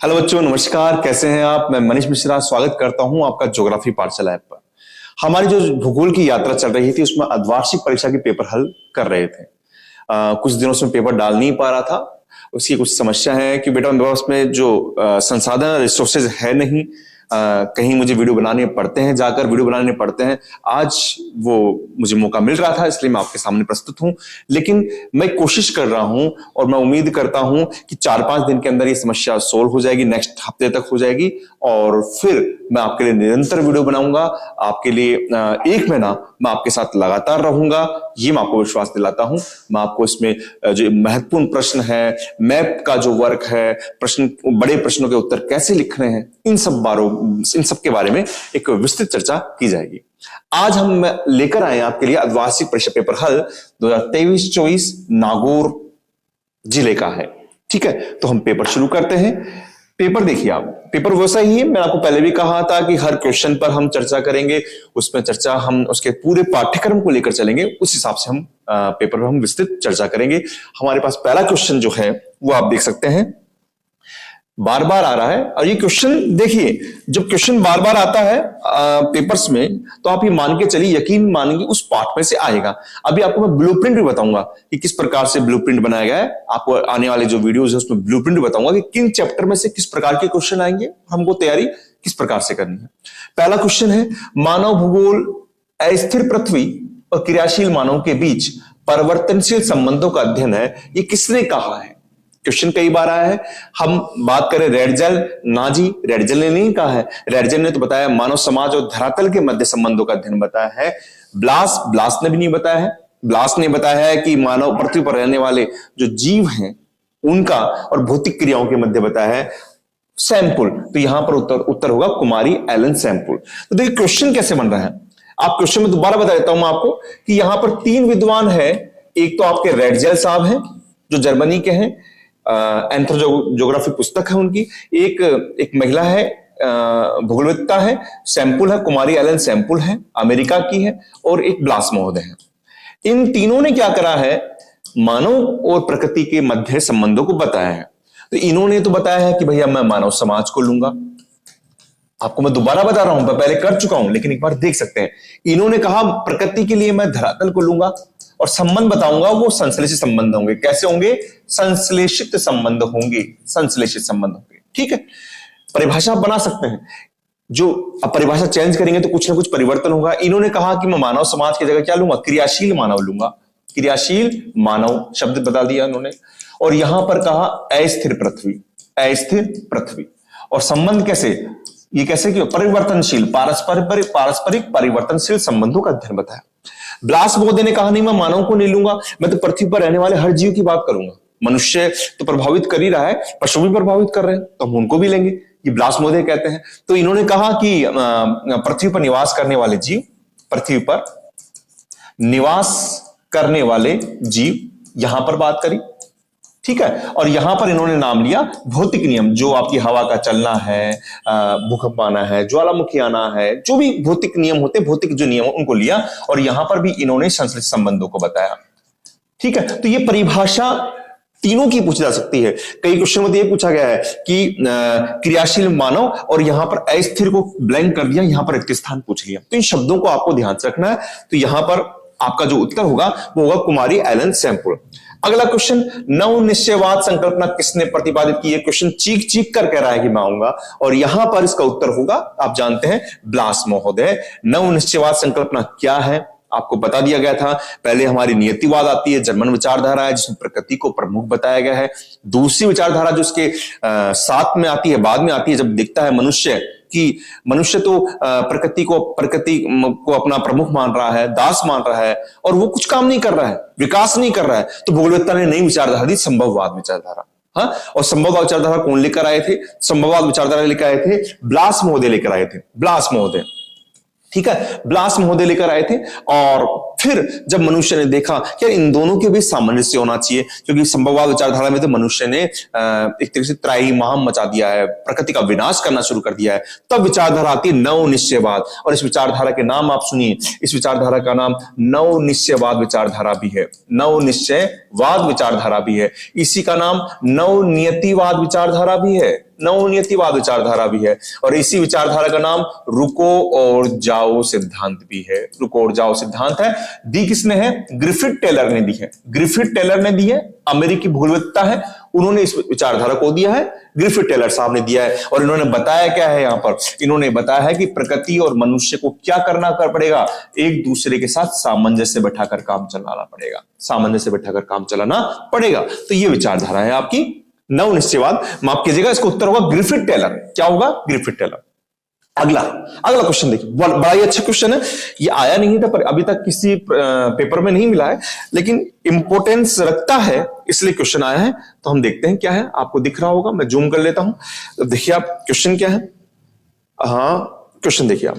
Hello बच्चों, नमस्कार। कैसे हैं आप? मैं मनीष मिश्रा स्वागत करता हूं आपका ज्योग्राफी पाठशाला ऐप पर। हमारी जो भूगोल की यात्रा चल रही थी उसमें अर्धवार्षिक परीक्षा के पेपर हल कर रहे थे। कुछ दिनों से पेपर डाल नहीं पा रहा था। उसकी कुछ समस्या है कि बेटा मेरे पास में जो संसाधन रिसोर्सेज है नहीं। कहीं मुझे वीडियो बनाने पड़ते हैं, जाकर वीडियो बनाने पड़ते हैं। आज वो मुझे मौका मिल रहा था, इसलिए मैं आपके सामने प्रस्तुत हूं। लेकिन मैं कोशिश कर रहा हूं और मैं उम्मीद करता हूं कि 4-5 दिन के अंदर ये समस्या सोल्व हो जाएगी, नेक्स्ट हफ्ते तक हो जाएगी। और फिर मैं आपके लिए निरंतर वीडियो बनाऊंगा। आपके लिए 1 महीना मैं आपके साथ लगातार रहूंगा, ये मैं आपको विश्वास दिलाता हूं। मैं आपको इसमें जो महत्वपूर्ण प्रश्न है, मैप का जो वर्क है, प्रश्न, बड़े प्रश्नों के उत्तर कैसे लिखने हैं, इन सब के बारे में एक विस्तृत चर्चा की जाएगी। आज हम लेकर आए आपके लिए अर्धवार्षिक परीक्षा पेपर हल 2023-24 नागौर जिले का है। ठीक है, तो हम पेपर शुरू करते हैं। पेपर देखिए आप, पेपर वैसा ही है। मैं आपको पहले भी कहा था कि हर क्वेश्चन पर हम चर्चा करेंगे, उसमें चर्चा हम उसके पूरे पाठ्यक्रम को लेकर चलेंगे, उस हिसाब से हम पेपर पर हम विस्तृत चर्चा करेंगे। हमारे पास पहला क्वेश्चन जो है वो आप देख सकते हैं, बार बार आ रहा है। और ये क्वेश्चन देखिए, जब क्वेश्चन बार बार आता है पेपर्स में, तो आप ये मान के चलिए, यकीन मानेंगे उस पार्ट में से आएगा। अभी आपको मैं ब्लूप्रिंट भी बताऊंगा कि किस प्रकार से ब्लूप्रिंट बनाया गया है। आपको आने वाले जो वीडियोस है उसमें ब्लूप्रिंट बताऊंगा कि किन चैप्टर में से किस प्रकार के क्वेश्चन आएंगे, हमको तैयारी किस प्रकार से करनी है। पहला क्वेश्चन है, मानव भूगोल अस्थिर पृथ्वी और क्रियाशील मानव के बीच परिवर्तनशील संबंधों का अध्ययन है, ये किसने कहा है? क्वेश्चन कई बार आया है। हम बात करें रेडजल, ना जी, रेडजल ने नहीं कहा है। रेडजल ने तो बताया मानव समाज और धरातल के मध्य संबंधों का अध्ययन बताया है। ब्लास ने भी नहीं बताया है। ब्लास ने बताया है कि मानव पृथ्वी पर रहने वाले जो जीव हैं उनका और भौतिक क्रियाओं के मध्य बताया है सैंपल। तो यहां पर उत्तर होगा कुमारी एलन सैंपल। तो देखिए क्वेश्चन कैसे बन रहा है। आप क्वेश्चन में दोबारा बता देता हूं आपको कि यहां पर 3 विद्वान है। एक तो आपके रेडजल साहब हैं जो जर्मनी के हैं, एंथ्रोपोग्राफी पुस्तक है उनकी। एक महिला है, भूगोलविद्ता है, सैंपल है, कुमारी एलन सैंपल है, अमेरिका की है। और एक ब्लास महोदय है। इन तीनों ने क्या करा है, मानव और प्रकृति के मध्य संबंधों को बताया है। तो इन्होंने तो बताया है कि भैया मैं मानव समाज को लूंगा। आपको मैं दोबारा बता रहा हूं, मैं पहले कर चुका हूं, लेकिन एक बार देख सकते हैं। इन्होंने कहा प्रकृति के लिए मैं धरातल को लूंगा और संबंध बताऊंगा, वो संश्लेषित संबंध होंगे। कैसे होंगे? संश्लेषित संबंध होंगे, संश्लेषित संबंध होंगे। ठीक है, परिभाषा बना सकते हैं। जो अब परिभाषा चेंज करेंगे तो कुछ ना कुछ परिवर्तन होगा। इन्होंने कहा कि मैं मानव समाज की जगह क्या लूंगा? क्रियाशील मानव लूंगा। क्रियाशील मानव शब्द बता दिया उन्होंने। और यहां पर कहा अस्थिर पृथ्वी, अस्थिर पृथ्वी। और संबंध कैसे, ये कैसे क्यों? परिवर्तनशील, पारस्परिक परिवर्तनशील संबंधों का अध्ययन बताया। ब्लास महोदय ने कहा नहीं, मैं मानव को नहीं लूंगा, मैं तो पृथ्वी पर रहने वाले हर जीव की बात करूंगा। मनुष्य तो प्रभावित कर ही रहा है, पशु भी प्रभावित कर रहे हैं, तो हम उनको भी लेंगे, ये ब्लास महोदय कहते हैं। तो इन्होंने कहा कि पृथ्वी पर निवास करने वाले जीव, पृथ्वी पर निवास करने वाले जीव, यहां पर बात करी। ठीक है, और यहां पर इन्होंने नाम लिया भौतिक नियम, जो आपकी हवा का चलना है, भूकंप आना है, ज्वालामुखी आना है, जो भी भौतिक नियम होते, भौतिक जो नियम उनको लिया। और यहां पर भी इन्होंने संश्लिष्ट संबंधों को बताया। ठीक है, तो ये परिभाषा तीनों की पूछी जा सकती है। कई क्वेश्चन में ये पूछा गया है कि क्रियाशील मानव, और यहां पर अस्थिर को ब्लैंक कर दिया, यहां पर रिक्त स्थान पूछ लिया। तो इन शब्दों को आपको ध्यान से रखना है। तो यहां पर आपका जो उत्तर होगा वो होगा कुमारी एलन सैंपल। अगला क्वेश्चन, नव निश्चयवाद संकल्पना किसने प्रतिपादित की? ये क्वेश्चन चीख चीख कर कह रहा है कि मैं आऊंगा, और यहां पर इसका उत्तर होगा, आप जानते हैं, ब्लास महोदय। नव निश्चयवाद संकल्पना क्या है आपको बता दिया गया था। पहले हमारी नियतिवाद आती है, जर्मन विचारधारा है जिसमें प्रकृति को प्रमुख बताया गया है। दूसरी विचारधारा जो उसके साथ में आती है, बाद में आती है, जब दिखता है मनुष्य कि मनुष्य तो प्रकृति को अपना प्रमुख मान रहा है, दास मान रहा है, और वो कुछ काम नहीं कर रहा है, विकास नहीं कर रहा है। तो भूगोलवेत्ता ने नई विचारधारा दी, संभववाद विचारधारा। हाँ, और संभववाद विचारधारा कौन लेकर आए थे? संभववाद विचारधारा लेकर आए थे ब्लास महोदय लेकर आए थे, ब्लास महोदय। ठीक है, ब्लास महोदय लेकर आए थे। और फिर जब मनुष्य ने देखा कि इन दोनों के बीच सामंजस्य होना चाहिए, क्योंकि संभववाद विचारधारा में तो मनुष्य ने एक तरीके से त्राहिमाम मचा दिया है, प्रकृति का विनाश करना शुरू कर दिया है, तब विचारधारा आती है नव निश्चयवाद। और इस विचारधारा के नाम आप सुनिए, इस विचारधारा का नाम नव निश्चयवाद विचारधारा भी है, नव निश्चयवाद विचारधारा भी है। इसी का नाम नव नियतिवाद विचारधारा भी है, नवनियतिवाद विचारधारा भी है। और इसी विचारधारा का नाम रुको और जाओ सिद्धांत भी है, रुको और जाओ सिद्धांत है। दी किसने है? ग्रिफिथ टेलर ने दी है, ग्रिफिथ टेलर ने दी है, अमेरिकी भूगोलविद्ता है, उन्होंने इस विचारधारा को दिया है, ग्रिफिथ टेलर साहब ने दिया है। और इन्होंने बताया क्या है यहां पर? इन्होंने बताया है कि प्रकृति और मनुष्य को क्या करना पड़ेगा, एक दूसरे के साथ सामंजस्य बैठाकर काम चलाना पड़ेगा, सामंजस्य बैठाकर काम चलाना पड़ेगा। तो ये विचारधारा है आपकी नव निश्चयवाद। माफ कीजिएगा, इसका उत्तर होगा ग्रिफिथ टेलर। क्या होगा? Griffith Taylor. अगला क्वेश्चन देखिए, बड़ा ही अच्छा क्वेश्चन है, ये आया नहीं था पर अभी तक किसी पेपर में नहीं मिला है, लेकिन इंपॉर्टेंस रखता है इसलिए क्वेश्चन आया है। तो हम देखते हैं क्या है, आपको दिख रहा होगा, मैं जूम कर लेता हूं। तो देखिए आप क्वेश्चन क्या है। हाँ, क्वेश्चन देखिए आप,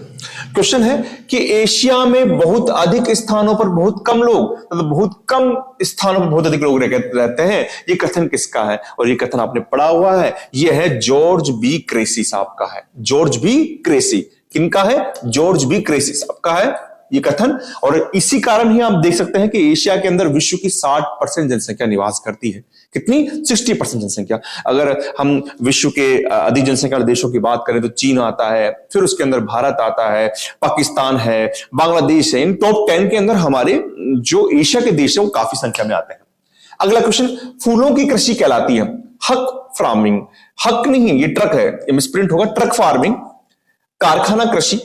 क्वेश्चन है कि एशिया में बहुत अधिक स्थानों पर बहुत कम लोग, मतलब बहुत कम स्थानों पर बहुत अधिक लोग रहते हैं, ये कथन किसका है? और ये कथन आपने पढ़ा हुआ है, ये है जॉर्ज बी क्रेसी साहब का है। जॉर्ज बी क्रेसी किनका है? जॉर्ज बी क्रेसी साहब का है ये कथन। और इसी कारण ही आप देख सकते हैं कि एशिया के अंदर विश्व की 60% जनसंख्या निवास करती है। कितनी? 60% जनसंख्या। अगर हम विश्व के अधिक जनसंख्या वाले देशों की बात करें तो चीन आता है, फिर उसके अंदर भारत आता है, पाकिस्तान है, बांग्लादेश है। इन टॉप 10 के अंदर हमारे जो एशिया के देश है वो काफी संख्या में आते हैं। अगला क्वेश्चन, फूलों की कृषि कहलाती है हक फार्मिंग, हक नहीं है ये ट्रक है, ये मिसप्रिंट होगा, ट्रक फार्मिंग, कारखाना कृषि,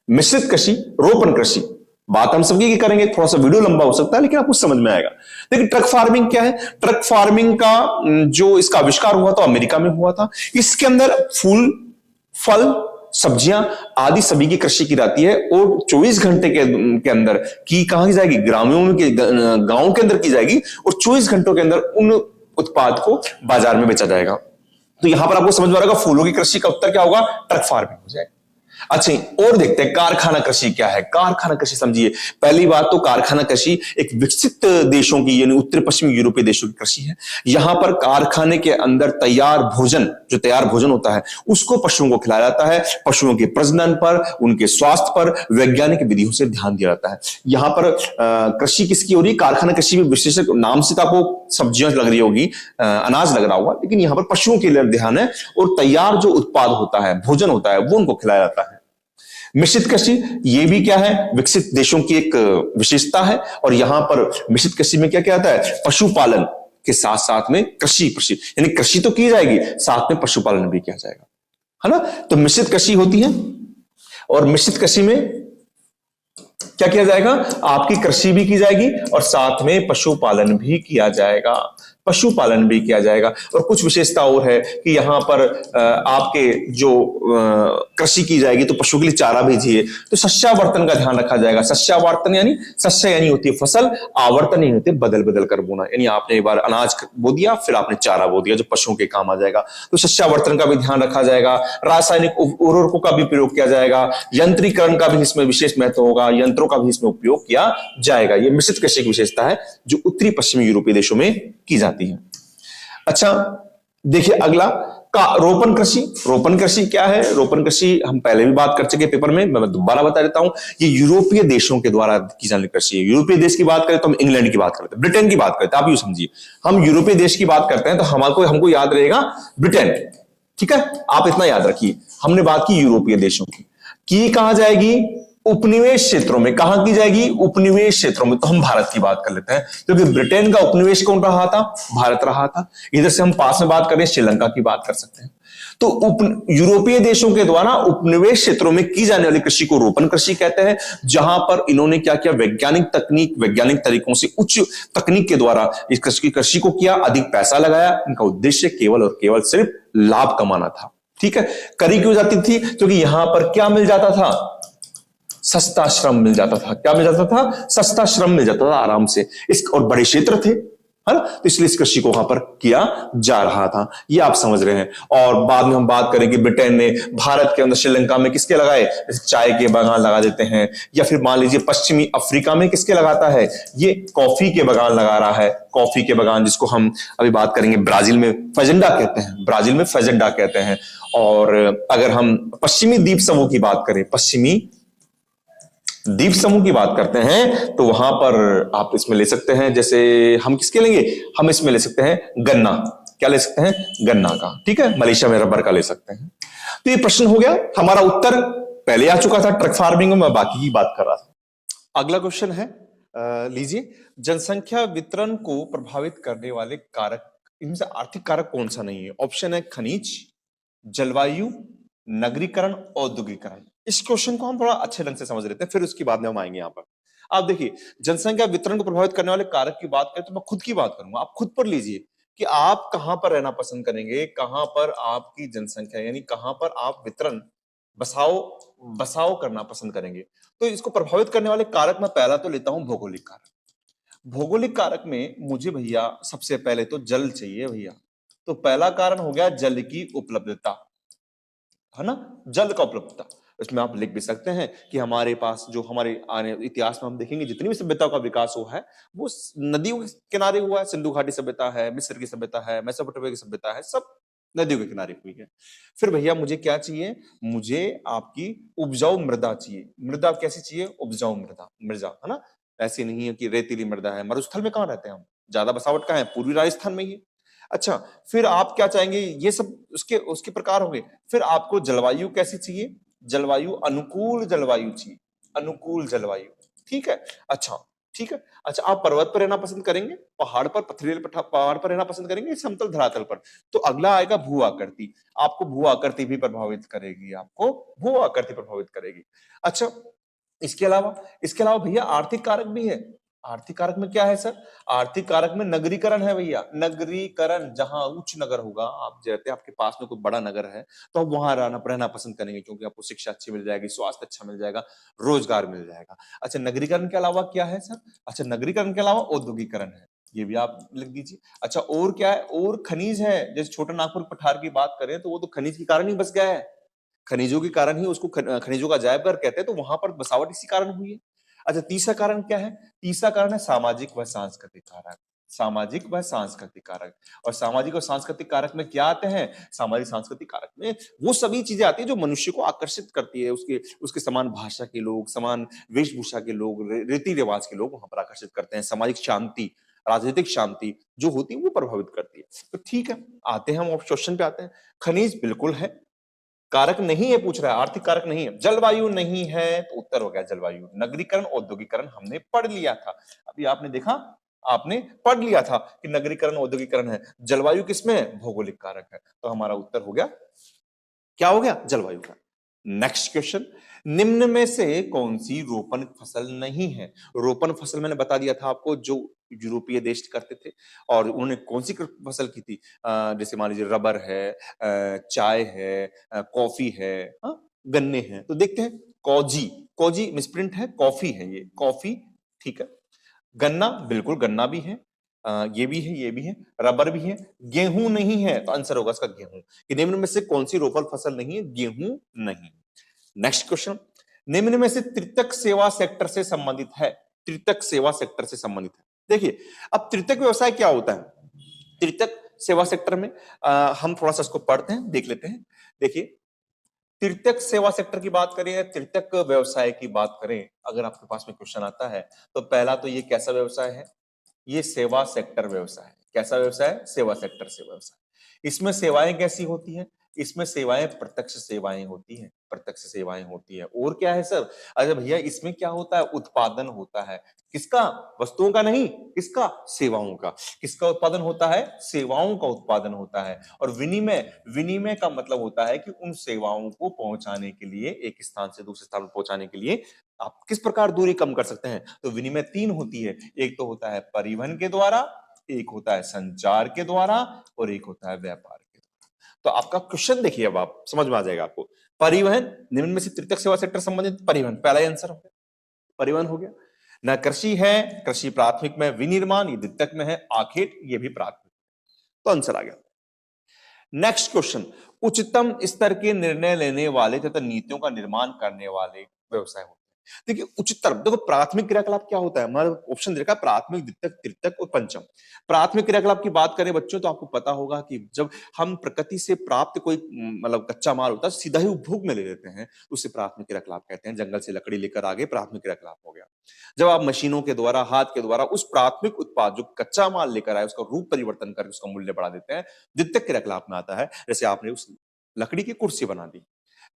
मिश्रित कृषि, रोपण कृषि। बात हम सबकी करेंगे, थोड़ा सा वीडियो लंबा हो सकता है लेकिन आपको समझ में आएगा। देखिए ट्रक फार्मिंग क्या है? ट्रक फार्मिंग का जो इसका आविष्कार हुआ था अमेरिका में हुआ था। इसके अंदर फूल, फल, सब्जियां आदि सभी की कृषि की जाती है और 24 घंटे के अंदर की कहां की जाएगी? ग्रामीणों में, गांव के अंदर की जाएगी और 24 घंटों के अंदर उन उत्पाद को बाजार में बेचा जाएगा। तो यहां पर आपको समझ में आ रहा होगा फूलों की कृषि का उत्तर क्या होगा? ट्रक फार्मिंग हो जाएगा। अच्छा, और देखते हैं कारखाना कृषि क्या है। कारखाना कृषि समझिए, पहली बात तो कारखाना कृषि एक विकसित देशों की यानी उत्तर पश्चिमी यूरोपीय देशों की कृषि है। यहां पर कारखाने के अंदर तैयार भोजन, जो तैयार भोजन होता है उसको पशुओं को खिलाया जाता है। पशुओं के प्रजनन पर, उनके स्वास्थ्य पर वैज्ञानिक विधियों से ध्यान दिया जाता है। यहां पर कृषि किसकी हो रही है? कारखाना कृषि में विशेष नाम से तो आपको सब्जियां लग रही होगी, अनाज लग रहा होगा, लेकिन यहां पर पशुओं के लिए ध्यान है और तैयार जो उत्पाद होता है, भोजन होता है, वो उनको खिलाया जाता है। मिश्रित कृषि, ये भी क्या है? विकसित देशों की एक विशेषता है। और यहां पर मिश्रित कृषि में क्या क्या आता है? पशुपालन के साथ साथ में कृषि यानी कृषि तो की जाएगी, साथ में पशुपालन भी किया जाएगा, है ना। तो मिश्रित कृषि होती है और मिश्रित कृषि में क्या किया जाएगा? आपकी कृषि भी की जाएगी और साथ में पशुपालन भी किया जाएगा, पशुपालन भी किया जाएगा। और कुछ विशेषता और है कि यहां पर आपके जो कृषि की जाएगी तो पशु के लिए चारा भी चाहिए, तो सस्यावर्तन का ध्यान रखा जाएगा। सस्यावर्तन यानी सस्य यानी होती है फसल, आवर्तन यानी होती है बदल बदल कर बोना, यानी आपने एक बार अनाज बो दिया फिर आपने चारा बो दिया जो पशुओं के काम आ जाएगा, तो सस्यावर्तन का भी ध्यान रखा जाएगा। रासायनिक उर्वरकों का भी प्रयोग किया जाएगा, यंत्रीकरण का भी इसमें विशेष महत्व होगा, यंत्रों का भी इसमें उपयोग किया जाएगा। यह मिश्रित कृषि की विशेषता है जो उत्तरी पश्चिमी यूरोपीय देशों में की जाती है। अच्छा देखिए अगला रोपण कृषि। रोपण कृषि क्या है? रोपण कृषि हम पहले भी बात कर चुके पेपर में, मैं दोबारा बता देता हूं। ये यूरोपीय देशों के द्वारा की जाने वाली कृषि है। यूरोपीय देश की बात करें तो हम इंग्लैंड की बात करते हैं, ब्रिटेन की बात करते हैं, आप यूं समझिए। हम यूरोपीय देश की बात करते हैं तो हमको याद रहेगा ब्रिटेन, ठीक है, आप इतना याद रखिए। हमने बात की यूरोपीय देशों की कहां जाएगी? उपनिवेश क्षेत्रों में। कहां की जाएगी? उपनिवेश क्षेत्रों में। तो हम भारत की बात कर लेते हैं, क्योंकि ब्रिटेन का उपनिवेश कौन रहा था? भारत रहा था। इधर से हम पास में बात करें श्रीलंका की बात कर सकते हैं। तो यूरोपीय देशों के द्वारा उपनिवेश क्षेत्रों में की जाने वाली कृषि को रोपण कृषि कहते हैं, जहां पर इन्होंने क्या किया? वैज्ञानिक तकनीक, वैज्ञानिक तरीकों से उच्च तकनीक के द्वारा इस कृषि को किया, अधिक पैसा लगाया। इनका उद्देश्य केवल और केवल सिर्फ लाभ कमाना था, ठीक है। करी क्यों जाती थी? क्योंकि यहां पर क्या मिल जाता था? सस्ता श्रम मिल जाता था। क्या मिल जाता था? सस्ता श्रम मिल जाता था आराम से। और बड़े क्षेत्र थे, है ना। तो इसलिए इस कृषि को वहां पर किया जा रहा था, ये आप समझ रहे हैं। और बाद में हम बात करेंगे ब्रिटेन ने भारत के अंदर श्रीलंका में किसके लगाए, चाय के बागान लगा देते हैं। या फिर मान लीजिए पश्चिमी अफ्रीका में किसके लगाता है, ये कॉफी के बागान लगा रहा है, कॉफी के बागान, जिसको हम अभी बात करेंगे ब्राजील में फजेंडा कहते हैं, ब्राजील में फजेंडा कहते हैं। और अगर हम पश्चिमी द्वीप समूह की बात करें, पश्चिमी द्वीप समूह की बात करते हैं, तो वहां पर आप इसमें ले सकते हैं, जैसे हम किसके लेंगे, हम इसमें ले सकते हैं गन्ना, क्या ले सकते हैं, गन्ना का, ठीक है। मलेशिया में रबर का ले सकते हैं। तो ये प्रश्न हो गया, हमारा उत्तर पहले आ चुका था ट्रक फार्मिंग में, मैं बाकी की बात कर रहा था। अगला क्वेश्चन है, लीजिए, जनसंख्या वितरण को प्रभावित करने वाले कारक, इनसे आर्थिक कारक कौन सा नहीं है। ऑप्शन है खनिज, जलवायु, नगरीकरण, औद्योगिकरण। इस क्वेश्चन को हम थोड़ा अच्छे ढंग से समझ लेते हैं, फिर उसके बाद में हम आएंगे यहां पर। आप देखिए, जनसंख्या वितरण को प्रभावित करने वाले कारक की बात करें तो मैं खुद की बात करूंगा, आप खुद पर लीजिए कि आप कहां पर रहना पसंद करेंगे, कहां पर आपकी जनसंख्या यानी कहां पर आप वितरण बसाओ बसाओ करना पसंद करेंगे। तो इसको प्रभावित करने वाले कारक मैं पहला तो लेता हूं भौगोलिक कारक। भौगोलिक कारक में मुझे भैया सबसे पहले तो जल चाहिए भैया, तो पहला कारण हो गया जल की उपलब्धता, है ना, जल का उपलब्धता। इसमें आप लिख भी सकते हैं कि हमारे पास जो हमारे आने इतिहास में हम देखेंगे जितनी भी सभ्यताओं का विकास हुआ है वो नदियों के किनारे हुआ है। सिंधु घाटी सभ्यता है, मिस्र की सभ्यता है, मेसोपोटामिया की सभ्यता है, सब नदियों के किनारे हुई है। फिर भैया मुझे क्या चाहिए, मुझे आपकी उपजाऊ मृदा चाहिए। मृदा कैसी चाहिए, उपजाऊ मृदा, मृदा, है ना, ऐसी नहीं है कि रेतीली मृदा है। मरुस्थल में कहां रहते हैं हम, ज्यादा बसावट कहां है, पूर्वी राजस्थान में ही है। अच्छा, फिर आप क्या चाहेंगे, ये सब उसके उसके प्रकार होंगे। फिर आपको जलवायु कैसी चाहिए, जलवायु अनुकूल जलवायु चाहिए, अनुकूल जलवायु, ठीक है। अच्छा, ठीक है। अच्छा, आप पर्वत पर रहना पसंद करेंगे, पहाड़ पर, पथरीले पहाड़ पर रहना पसंद करेंगे, समतल धरातल पर। तो अगला आएगा भू आकृति, आपको भू आकृति भी प्रभावित करेगी, आपको भू आकृति प्रभावित करेगी। अच्छा, इसके अलावा भैया आर्थिक कारक भी है। आर्थिक कारक में क्या है सर, आर्थिक कारक में नगरीकरण है भैया, नगरीकरण। जहां उच्च नगर होगा, आप जैसे आपके पास में कोई बड़ा नगर है तो आप वहां रहना पसंद करेंगे, क्योंकि आपको शिक्षा अच्छी मिल जाएगी, स्वास्थ्य अच्छा मिल जाएगा, रोजगार मिल जाएगा। अच्छा, नगरीकरण के अलावा क्या है सर, अच्छा, नगरीकरण के अलावा औद्योगिकरण है, ये भी आप लिख दीजिए। अच्छा, और क्या है, और खनिज है। जैसे छोटा नागपुर पठार की बात करें तो वो तो खनिज के कारण ही बस गया है, खनिजों के कारण ही उसको खनिजों का अजायबघर कहते हैं, तो वहां पर बसावट इसी कारण हुई है। अच्छा, तीसरा कारण क्या है, तीसरा कारण है सामाजिक व सांस्कृतिक कारक, सामाजिक व सांस्कृतिक कारक। और सामाजिक और सांस्कृतिक कारक में क्या आते हैं, सामाजिक सांस्कृतिक कारक में वो सभी चीजें आती है जो मनुष्य को आकर्षित करती है, उसके उसके समान भाषा के लोग, समान वेशभूषा के लोग, रीति रिवाज के लोग वहां पर आकर्षित करते हैं। सामाजिक शांति, राजनीतिक शांति जो होती है वो प्रभावित करती है। तो ठीक है, आते हैं हम क्वेश्चन पे आते हैं। खनिज बिल्कुल है, कारक नहीं है, पूछ रहा है, आर्थिक कारक नहीं है। जलवायु नहीं है, तो उत्तर हो गया जलवायु। नगरीकरण, औद्योगिकरण हमने पढ़ लिया था, अभी आपने देखा, आपने पढ़ लिया था कि नगरीकरण औद्योगिकरण है। जलवायु किसमें है, भौगोलिक कारक है। तो हमारा उत्तर हो गया, क्या हो गया, जलवायु का। नेक्स्ट क्वेश्चन, निम्न में से कौन सी रोपण फसल नहीं है। रोपण फसल मैंने बता दिया था आपको, जो यूरोपीय देश करते थे। और उन्होंने कौन सी फसल की थी, जैसे मान लीजिए रबर है, चाय है, कॉफी है, गन्ने हैं। तो देखते हैं, कॉजी, कॉजी मिसप्रिंट है, कॉफी है, ये कॉफी, ठीक है। गन्ना, बिल्कुल गन्ना भी है, ये भी है, ये भी है, रबर भी है। गेहूं नहीं है, तो आंसर होगा इसका गेहूं। कि निम्न में से कौन सी रोपण फसल नहीं है, गेहूं नहीं। नेक्स्ट क्वेश्चन, निम्न में से तृतीयक सेवा सेक्टर से संबंधित है, तृतीयक सेवा सेक्टर से संबंधित है। देखिए, अब तृतीयक व्यवसाय क्या होता है, तृतीयक सेवा सेक्टर में हम थोड़ा सा इसको पढ़ते हैं, देख लेते हैं। देखिए, तृतीयक सेवा सेक्टर की बात करें, तृतीयक व्यवसाय की बात करें, अगर आपके पास में क्वेश्चन आता है तो पहला तो ये कैसा व्यवसाय है, ये सेवा सेक्टर व्यवसाय है। कैसा व्यवसाय, सेवा सेक्टर से व्यवसाय। इसमें सेवाएं कैसी होती हैं, इसमें सेवाएं प्रत्यक्ष सेवाएं होती हैं, प्रत्यक्ष सेवाएं होती है। और क्या है सर, अरे भैया इसमें क्या होता है, उत्पादन होता है। किसका, वस्तुओं का नहीं, किसका, सेवाओं का। किसका उत्पादन होता है, सेवाओं का उत्पादन होता है। और विनिमय, विनिमय का मतलब होता है कि उन सेवाओं को पहुंचाने के लिए, एक स्थान से दूसरे स्थान पर पहुंचाने के लिए आप किस प्रकार दूरी कम कर सकते हैं। तो विनिमय तीन होती है, एक तो होता है परिवहन के द्वारा, एक होता है संचार के द्वारा, और एक होता है व्यापार के द्वारा। तो आपका क्वेश्चन देखिए, अब आप समझ में आ जाएगा आपको। परिवहन, निम्न में से तृतीयक सेवा सेक्टर संबंधित परिवहन, पहला आंसर हो गया, परिवहन हो गया। न कृषि है, कृषि प्राथमिक में, विनिर्माण ये द्वितीयक में है, आखेट ये भी प्राथमिक। तो आंसर आ गया। नेक्स्ट क्वेश्चन, उच्चतम स्तर के निर्णय लेने वाले तथा नीतियों का निर्माण करने वाले व्यवसाय होते हैं। देखिए उच्चतर, देखो प्राथमिक क्रियाकलाप क्या होता है, हमारा ऑप्शन देखा प्राथमिक, द्वितीयक, तृतीयक और पंचम। प्राथमिक क्रियाकलाप की बात करें बच्चों तो आपको पता होगा कि जब हम प्रकृति से प्राप्त कोई मतलब कच्चा माल होता है सीधा ही उपभोग में ले लेते हैं, उसे प्राथमिक क्रियाकलाप कहते हैं। जंगल से लकड़ी लेकर आ गए, प्राथमिक क्रियाकलाप हो गया। जब आप मशीनों के द्वारा, हाथ के द्वारा उस प्राथमिक उत्पाद जो कच्चा माल लेकर आए उसका रूप परिवर्तन करके उसका मूल्य बढ़ा देते हैं, द्वितीयक क्रियाकलाप में आता है। जैसे आपने उस लकड़ी की कुर्सी बना दी।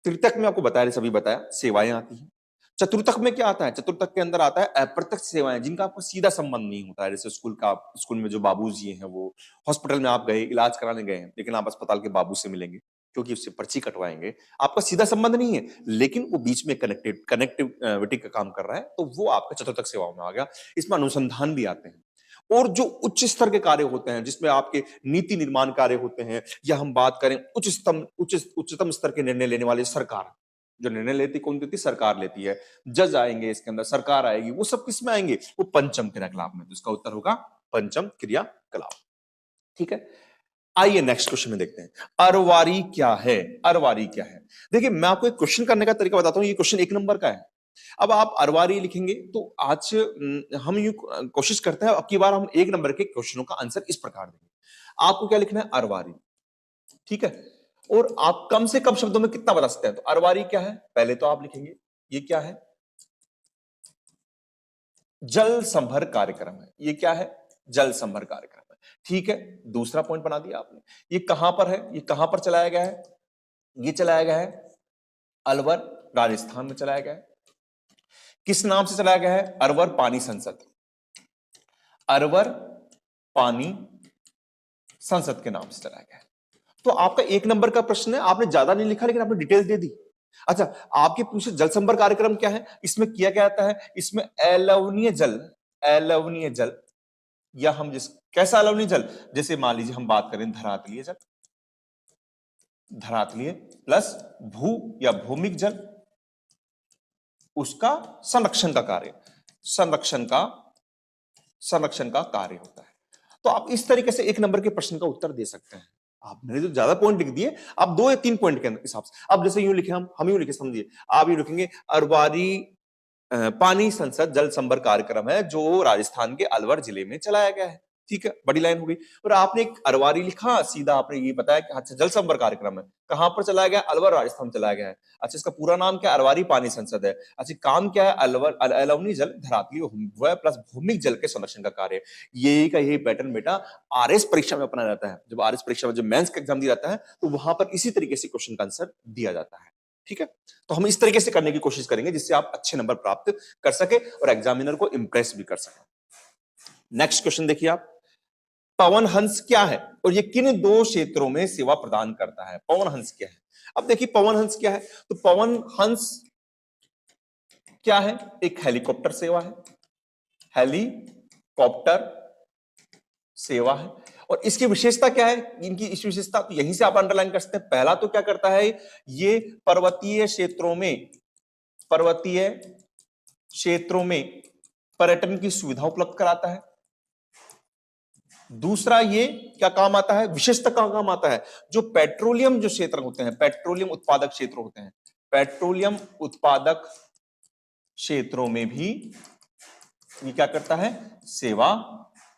तृतीयक में आपको बताया, सभी बताया, सेवाएं आती हैं। चतुर्थक में क्या आता है, चतुर्थक के अंदर आता है अप्रत्यक्ष सेवाएं, जिनका आपको सीधा संबंध नहीं होता है। जैसे स्कूल में जो बाबूजी हैं, वो हॉस्पिटल में आप गए, इलाज कराने गए हैं, लेकिन आप अस्पताल के बाबू से मिलेंगे क्योंकि उससे पर्ची कटवाएंगे, आपका सीधा संबंध नहीं है, लेकिन वो बीच में कनेक्टिविटी का काम कर रहा है, तो वो आपका चतुर्थक सेवाओं में आ गया। इसमें अनुसंधान भी आते हैं। और जो उच्च स्तर के कार्य होते हैं, जिसमें आपके नीति निर्माण कार्य होते हैं, या हम बात करें उच्चतम स्तर के निर्णय लेने वाले सरकार, जो निर्णय लेती कौन देती, सरकार लेती है। जज आएंगे इसके अंदर, सरकार आएगी, वो सब किसमें आएंगे, वो पंचम क्रियाकलाप में। तो इसका उत्तर होगा पंचम क्रियाकलाप। ठीक है, आइए नेक्स्ट क्वेश्चन में देखते हैं, अरवारी क्या है। अरवारी क्या है, देखिए मैं आपको एक क्वेश्चन करने का तरीका बताता हूं। ये क्वेश्चन 1 नंबर का है। अब आप अरवारी लिखेंगे तो आज हम यू कोशिश करते हैं, अब की बार हम 1 नंबर के क्वेश्चनों का आंसर इस प्रकार देंगे। आपको क्या लिखना है, अरवारी। ठीक है, और आप कम से कम शब्दों में कितना बता सकते हैं। तो अरवारी क्या है, पहले तो आप लिखेंगे ये क्या है, जल संभर कार्यक्रम है। ये क्या है, जल संभर कार्यक्रम है। ठीक है, दूसरा पॉइंट बना दिया आपने। ये कहां पर है, ये कहां पर चलाया गया है, ये चलाया गया है अलवर, राजस्थान में चलाया गया है। किस नाम से चलाया गया है, अरवर पानी संसद। अरवर पानी संसद के नाम से चलाया गया है। तो आपका 1 नंबर का प्रश्न है, आपने ज्यादा नहीं लिखा लेकिन आपने डिटेल्स दे दी। अच्छा, आपके पूछे जल संभर कार्यक्रम क्या है, इसमें किया क्या जाता है, इसमें अलवणीय जल, अलवणीय जल, या हम जिस कैसा अलवणीय जल, जैसे मान लीजिए हम बात करें धरातलीय जल, धरातलीय प्लस भू या भूमिक जल, उसका संरक्षण का कार्य, संरक्षण का कार्य होता है। तो आप इस तरीके से 1 नंबर के प्रश्न का उत्तर दे सकते हैं। आपने जो ज्यादा पॉइंट लिख दिए, आप 2 या 3 पॉइंट के हिसाब से, अब जैसे यूं लिखे, हम यूं लिखे, समझिए आप यूं लिखेंगे, अरवारी पानी संसद जल संभर कार्यक्रम है जो राजस्थान के अलवर जिले में चलाया गया है। ठीक है, बड़ी लाइन हो गई। और आपने एक अरवारी लिखा, सीधा आपने ये बताया कि अच्छा जल संभर कार्यक्रम है, कहां पर चलाया गया, अलवर राजस्थान चलाया गया है। अच्छा, इसका पूरा नाम क्या है, अरवारी पानी संसद है। अच्छा, काम क्या है, अलवर अलावनी जल, धरातलीय प्लस भूमिक जल के संरक्षण का कार्य। यही का यही पैटर्न बेटा आरएस परीक्षा में अपना जाता है। जब आरएस परीक्षा में जब मेंस का एग्जाम दिया जाता है, तो वहां पर इसी तरीके से क्वेश्चन का आंसर दिया जाता है। ठीक है, तो हम इस तरीके से करने की कोशिश करेंगे जिससे आप अच्छे नंबर प्राप्त कर सके और एग्जामिनर को इंप्रेस भी कर सके। नेक्स्ट क्वेश्चन देखिए आप, पवन हंस क्या है और ये किन 2 क्षेत्रों में सेवा प्रदान करता है। पवन हंस क्या है, अब देखिए पवन हंस क्या है, तो पवन हंस क्या है, एक हेलीकॉप्टर सेवा है, हेलीकॉप्टर सेवा है। और इसकी विशेषता क्या है, इनकी इस विशेषता तो यहीं से आप अंडरलाइन कर सकते हैं। पहला तो क्या करता है, ये पर्वतीय क्षेत्रों में पर्यटन की सुविधा उपलब्ध कराता है। दूसरा, ये क्या काम आता है, विशेषता का काम आता है, जो पेट्रोलियम जो क्षेत्र होते हैं, पेट्रोलियम उत्पादक क्षेत्र होते हैं, पेट्रोलियम उत्पादक क्षेत्रों में भी ये क्या करता है, सेवा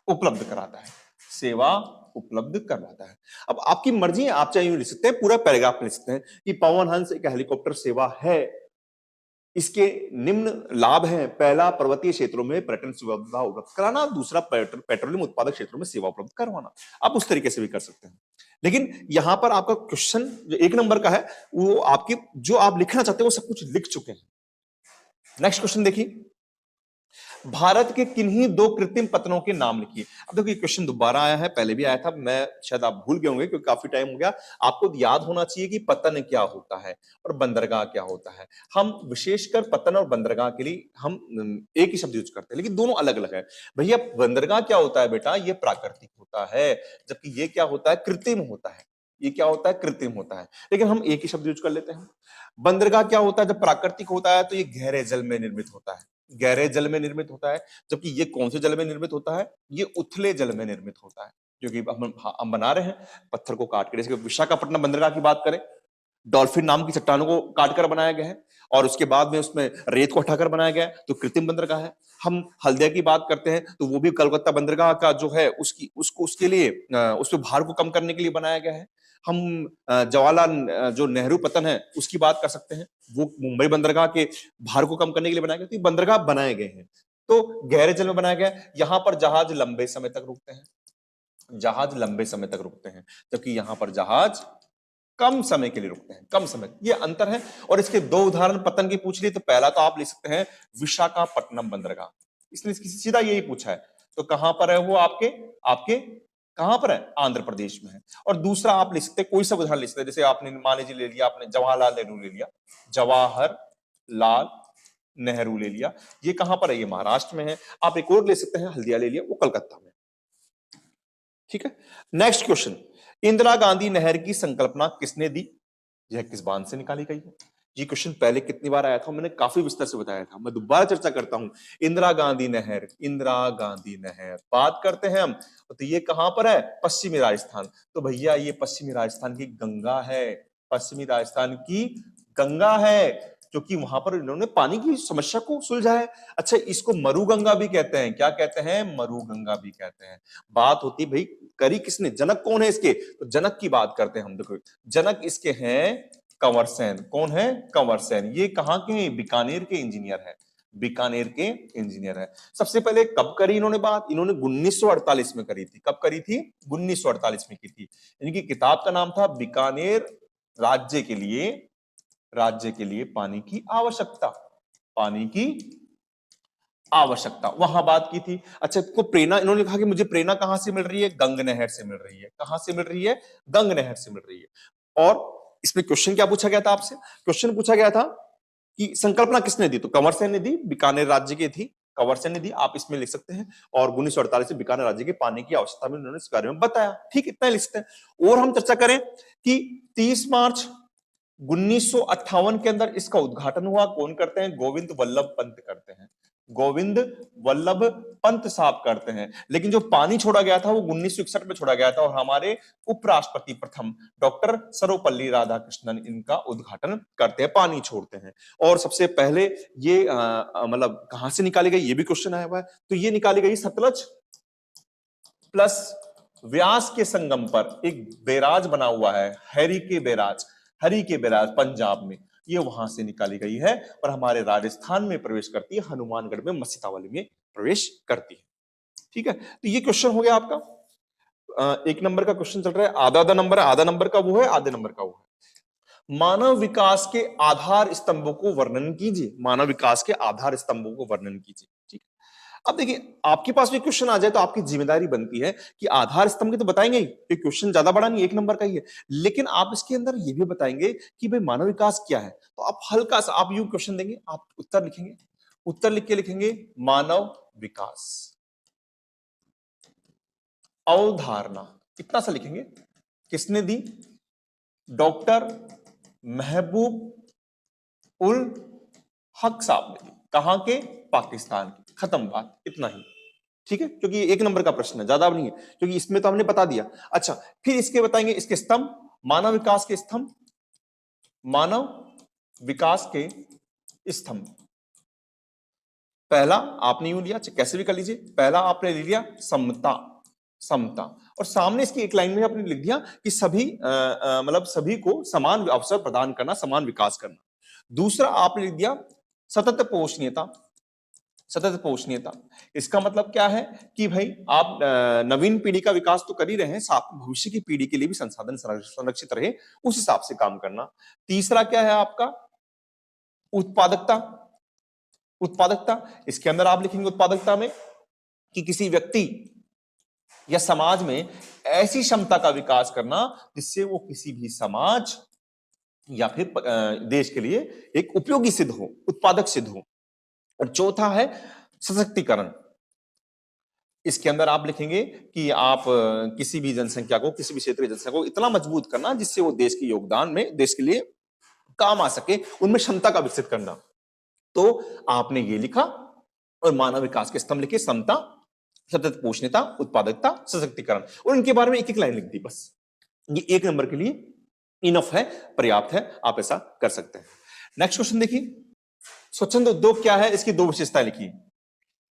उपलब्ध कराता है, सेवा उपलब्ध करवाता है। अब आपकी मर्जी है, आप चाहे लिख सकते हैं, पूरा पैराग्राफ लिख सकते हैं कि पवन हंस एक हेलीकॉप्टर सेवा है, इसके निम्न लाभ हैं, पहला पर्वतीय क्षेत्रों में पर्यटन सुविधा उपलब्ध कराना, दूसरा पेट्रोलियम उत्पादक क्षेत्रों में सेवा उपलब्ध करवाना। आप उस तरीके से भी कर सकते हैं, लेकिन यहां पर आपका क्वेश्चन जो 1 नंबर का है, वो आपकी जो आप लिखना चाहते हैं वो सब कुछ लिख चुके हैं। नेक्स्ट क्वेश्चन देखिए, भारत के किन्हीं 2 कृत्रिम पत्तनों के नाम लिखिए। अब देखो ये क्वेश्चन दोबारा आया है, पहले भी आया था, मैं शायद आप भूल गए होंगे क्योंकि काफी टाइम हो गया। आपको याद होना चाहिए कि पतन क्या होता है और बंदरगाह क्या होता है। हम विशेषकर पतन और बंदरगाह के लिए हम एक ही शब्द यूज करते हैं, लेकिन दोनों अलग अलग है। भैया बंदरगाह क्या होता है बेटा, ये प्राकृतिक होता है, जबकि ये क्या होता है, कृत्रिम होता है। ये क्या होता है? कृत्रिम होता है। लेकिन हम एक ही शब्द यूज कर लेते हैं। बंदरगाह क्या होता है? जब प्राकृतिक होता है तो ये गहरे जल में निर्मित होता है, गहरे जल में निर्मित होता है। जबकि ये कौन से जल में निर्मित होता है? ये उथले जल में निर्मित होता है, जो कि हम बना रहे हैं पत्थर को काट के। जैसे विशाखापट्टनम बंदरगाह की बात करें, डॉल्फिन नाम की चट्टानों को काटकर बनाया गया है और उसके बाद में उसमें रेत को हटाकर बनाया गया है, तो कृत्रिम बंदरगाह है। हम हल्दिया की बात करते हैं तो वो भी कलकत्ता बंदरगाह का जो है उसकी उसको उसके लिए उसमें भार को कम करने के लिए बनाया गया है। हम जवाहरलाल जो नेहरू पतन है उसकी बात कर सकते हैं, वो मुंबई बंदरगाह के भार को कम करने के लिए बनाया गया। तो ये बंदरगाह बनाए गए हैं, तो गहरे जल में बनाया गया है। यहाँ पर जहाज लंबे समय तक रुकते हैं, जहाज लंबे समय तक रुकते हैं, जबकि यहां पर जहाज कम समय के लिए रुकते हैं, कम समय। ये अंतर है। और इसके दो उदाहरण पतन की पूछ ली तो पहला तो आप ले सकते हैं विशाखापट्टनम बंदरगाह, इसने सीधा यही पूछा है। तो कहां पर है वो? आपके आपके कहां पर है? आंध्र प्रदेश में है। और दूसरा आप ले सकते हैं, कोई सा उदाहरण ले सकते हैं, जैसे आपने मान लीजिए ले लिया, आपने जवाहरलाल नेहरू ले लिया, जवाहरलाल नेहरू ले लिया, ये कहां पर है? ये महाराष्ट्र में है। आप एक और ले सकते हैं, हल्दिया ले लिया, वो कलकत्ता में। ठीक है। नेक्स्ट क्वेश्चन, इंदिरा गांधी नहर की संकल्पना किसने दी? यह किस बांध से निकाली गई है? ये क्वेश्चन पहले कितनी बार आया था, मैंने काफी विस्तार से बताया था, मैं दोबारा चर्चा करता हूं। इंदिरा गांधी नहर, इंदिरा गांधी नहर बात करते हैं हम, तो ये कहां पर है? पश्चिमी राजस्थान। तो भैया ये पश्चिमी राजस्थान की गंगा है, पश्चिमी राजस्थान की गंगा है, क्योंकि वहां पर इन्होंने पानी की समस्या को सुलझा है। अच्छा, इसको मरुगंगा भी कहते हैं। क्या कहते हैं? मरुगंगा भी कहते हैं। बात होती भाई करी किसने? जनक कौन है इसके? तो जनक की बात करते हैं हम। देखो, जनक इसके हैं कंवर सेन। कौन है? कंवर सेन। ये कहां के? बीकानेर के इंजीनियर है, बीकानेर के इंजीनियर है। सबसे पहले कब करी इन्होंने बात? इन्होंने 1948 में करी थी। कब करी थी? 1948 में की थी। इनकी किताब का नाम था बीकानेर राज्य के लिए, राज्य के लिए पानी की आवश्यकता, पानी की आवश्यकता, वहां बात की थी। अच्छा, को प्रेरणा, इन्होंने कहा कि मुझे प्रेरणा कहां से मिल रही है? गंग नहर से मिल रही है। कहां से मिल रही है? गंग नहर से मिल रही है। और इसमें क्वेश्चन क्या पूछा गया था आपसे? क्वेश्चन पूछा गया था कि संकल्पना किसने दी? तो कंवर सेन ने दी, बीकानेर राज्य की थी, कंवर सेन ने दी, आप इसमें लिख सकते हैं। और 1948 से बीकानेर राज्य के पानी की आवश्यकता में उन्होंने इस बारे में बताया। ठीक, इतना लिख सकते हैं। और हम चर्चा करें कि 30 मार्च 1958 के अंदर इसका उद्घाटन हुआ। कौन करते हैं? गोविंद वल्लभ पंत करते हैं, गोविंद वल्लभ पंत साहब करते हैं। लेकिन जो पानी छोड़ा गया था वो 1961 में छोड़ा गया था, और हमारे उपराष्ट्रपति प्रथम डॉक्टर सर्वपल्ली राधाकृष्णन इनका उद्घाटन करते हैं, पानी छोड़ते हैं। और सबसे पहले ये मतलब कहां से निकाली गई, ये भी क्वेश्चन आया हुआ है। तो ये निकाली गई सतलज प्लस व्यास के संगम पर एक बैराज बना हुआ है, हैरी के बैराज, हरी के बैराज पंजाब में, ये वहां से निकाली गई है और हमारे राजस्थान में प्रवेश करती है, हनुमानगढ़ में मसीतावली में प्रवेश करती है। ठीक है, तो ये क्वेश्चन हो गया आपका। एक नंबर का क्वेश्चन चल रहा है, आधा आधा नंबर है, आधा नंबर का वो है, आधे नंबर का वो है। मानव विकास के आधार स्तंभों को वर्णन कीजिए, मानव विकास के आधार स्तंभों को वर्णन कीजिए। ठीक है, अब देखिए आपके पास भी क्वेश्चन आ जाए तो आपकी जिम्मेदारी बनती है कि आधार स्तंभ के तो बताएंगे ही, ये क्वेश्चन ज्यादा बड़ा नहीं, एक नंबर का ही है, लेकिन आप इसके अंदर ये भी बताएंगे कि भाई मानव विकास क्या है। तो आप हल्का सा आप यूं क्वेश्चन देंगे, आप उत्तर लिखेंगे, उत्तर लिख के लिखेंगे मानव विकास अवधारणा, इतना सा लिखेंगे। किसने दी? डॉक्टर महबूब उल हक साहब ने दी। कहां के? पाकिस्तान के। खत्म बात, इतना ही। ठीक है, क्योंकि एक नंबर का प्रश्न है, ज्यादा नहीं है, क्योंकि इसमें तो हमने बता दिया। अच्छा, फिर इसके बताएंगे इसके स्तंभ, मानव विकास के स्तंभ, मानव विकास के स्तंभ। पहला आपने यूं लिया, कैसे भी कर लीजिए, पहला आपने ले लिया समता, समता, और सामने इसकी एक लाइन में आपने लिख दिया कि सभी मतलब सभी को समान अवसर प्रदान करना, समान विकास करना। दूसरा आपने लिख दिया सतत पोषणीयता, सतत पोषणीयता। इसका मतलब क्या है कि भाई आप नवीन पीढ़ी का विकास तो कर ही रहे हैं, साथ में भविष्य की पीढ़ी के लिए भी संसाधन संरक्षित रहे, उस हिसाब से काम करना। तीसरा क्या है आपका? उत्पादकता, उत्पादकता। इसके अंदर आप लिखेंगे उत्पादकता में कि किसी व्यक्ति या समाज में ऐसी क्षमता का विकास करना जिससे वो किसी भी समाज या फिर देश के लिए एक उपयोगी सिद्ध हो, उत्पादक सिद्ध हो। और चौथा है सशक्तिकरण। इसके अंदर आप लिखेंगे कि आप किसी भी जनसंख्या को, किसी भी क्षेत्र की जनसंख्या को इतना मजबूत करना जिससे वो देश के योगदान में, देश के लिए काम आ सके, उनमें क्षमता का विकसित करना। तो आपने ये लिखा और मानव विकास के स्तंभ लिखे, समता, सतत पोषणीयता, उत्पादकता, सशक्तिकरण, और इनके बारे में एक एक लाइन लिख दी बस। ये 1 नंबर के लिए इनफ है, पर्याप्त है, आप ऐसा कर सकते हैं। नेक्स्ट क्वेश्चन देखिए, स्वच्छंद उद्योग क्या है, इसकी 2 विशेषताएं लिखिए।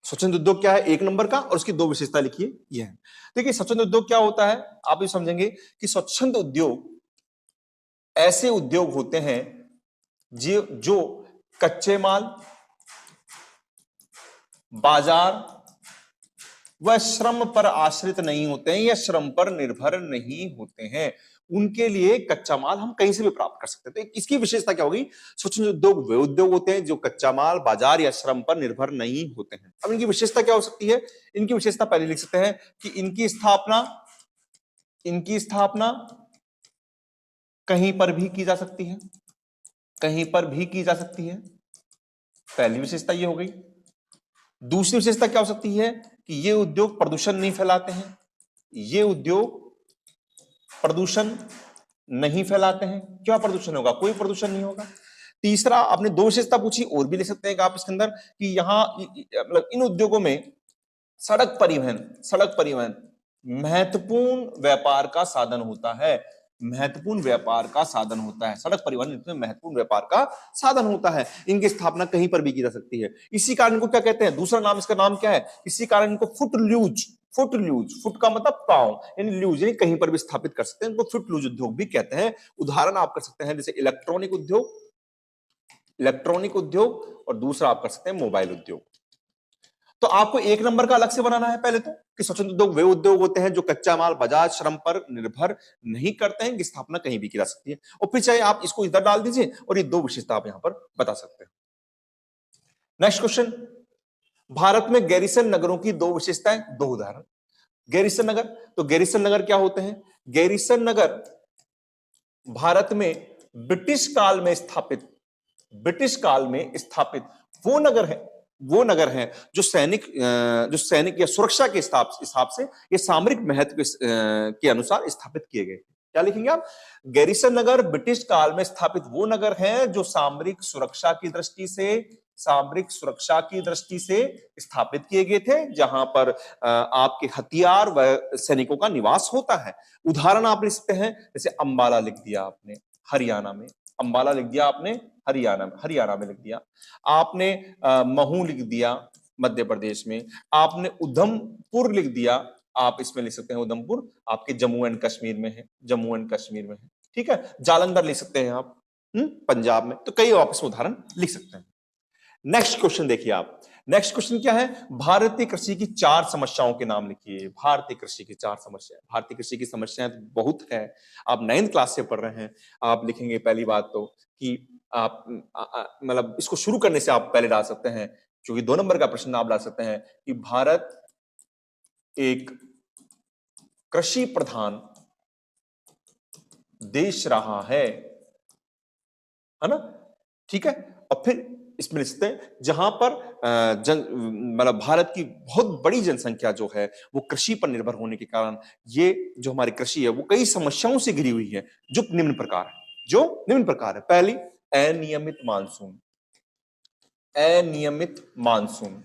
स्वच्छंद उद्योग क्या है 1 नंबर का, और उसकी 2 विशेषता लिखिए। यह है, देखिए स्वच्छंद उद्योग क्या होता है, आप ये समझेंगे कि स्वच्छंद उद्योग ऐसे उद्योग होते हैं जो कच्चे माल, बाजार व श्रम पर आश्रित नहीं होते हैं या श्रम पर निर्भर नहीं होते हैं। उनके लिए कच्चा माल हम कहीं से भी प्राप्त कर सकते हैं। तो इसकी विशेषता क्या होगी, स्वच्छंद उद्योग वे उद्योग होते हैं जो कच्चा माल, बाजार या श्रम पर निर्भर नहीं होते हैं। अब इनकी विशेषता क्या हो सकती है, इनकी विशेषता पहले लिख सकते हैं कि इनकी स्थापना कहीं पर भी की जा सकती है, कहीं पर भी की जा सकती है। पहली विशेषता ये हो गई। दूसरी विशेषता क्या हो सकती है कि ये उद्योग प्रदूषण नहीं फैलाते हैं, ये उद्योग प्रदूषण नहीं फैलाते हैं। क्या प्रदूषण होगा, कोई प्रदूषण नहीं होगा। तीसरा, आपने 2 विशेषता पूछी और भी ले सकते हैं आप इसके अंदर कि यहां मतलब इन उद्योगों में सड़क परिवहन महत्वपूर्ण व्यापार का साधन होता है, महत्वपूर्ण व्यापार का साधन होता है। सड़क परिवहन इसमें महत्वपूर्ण व्यापार का साधन होता है। इनकी स्थापना कहीं पर भी की जा सकती है। इसी कारण इनको क्या कहते हैं, दूसरा नाम, इसका नाम क्या है, इसी कारण इनको फुटलूज, फुट का मतलब पांव, यानी ल्यूज, यानी कहीं पर भी स्थापित कर सकते हैं, इनको फुटलूज उद्योग भी कहते हैं। उदाहरण आप कर सकते हैं जैसे इलेक्ट्रॉनिक उद्योग, और दूसरा आप कर सकते हैं मोबाइल उद्योग। तो आपको 1 नंबर का अलग से बनाना है पहले तो, कि स्वच्छंद उद्योग वे उद्योग होते हैं जो कच्चा माल, बाजार, श्रम पर निर्भर नहीं करते हैं, इनकी स्थापना कहीं भी की जा सकती है। और फिर चाहे आप इसको इधर डाल दीजिए और ये 2 विशेषता आप यहां पर बता सकते हैं। नेक्स्ट क्वेश्चन, भारत में गैरिसन नगरों की 2 विशेषताएं, 2 उदाहरण। गैरिसन नगर, तो गैरिसन नगर क्या होते हैं, गैरिसन नगर भारत में ब्रिटिश काल में स्थापित वो नगर है जो सैनिक या सुरक्षा के हिसाब से या सामरिक महत्व के अनुसार स्थापित किए गए। क्या लिखेंगे आप, गैरिसन नगर ब्रिटिश काल में स्थापित वो नगर हैं जो सामरिक सुरक्षा की दृष्टि से स्थापित किए गए थे, जहां पर आपके हथियार व सैनिकों का निवास होता है। उदाहरण आप लिख सकते हैं जैसे अंबाला लिख दिया आपने हरियाणा में, अंबाला लिख दिया आपने हरियाणा में लिख दिया आपने, महू लिख दिया मध्य प्रदेश में, आपने उधमपुर लिख दिया, आप इसमें लिख सकते हैं उधमपुर आपके जम्मू एंड कश्मीर में है, ठीक है। जालंधर लिख सकते हैं आप पंजाब में। तो कई आप इसमें उदाहरण लिख सकते हैं। नेक्स्ट क्वेश्चन देखिए आप, नेक्स्ट क्वेश्चन क्या है, भारतीय कृषि की 4 समस्याओं के नाम लिखिए। भारतीय कृषि की 4 समस्याएं, भारतीय कृषि की समस्याएं तो बहुत है, आप 9th क्लास से पढ़ रहे हैं। आप लिखेंगे पहली बात तो कि आप मतलब इसको शुरू करने से आप पहले डाल सकते हैं, क्योंकि 2 नंबर का प्रश्न आप डाल सकते हैं कि भारत एक कृषि प्रधान देश रहा है ना, ठीक है। और फिर इसमें लिखते हैं जहां पर मतलब भारत की बहुत बड़ी जनसंख्या जो है वो कृषि पर निर्भर होने के कारण ये जो हमारी कृषि है वो कई समस्याओं से घिरी हुई है, जो निम्न प्रकार है। पहली, अनियमित मानसून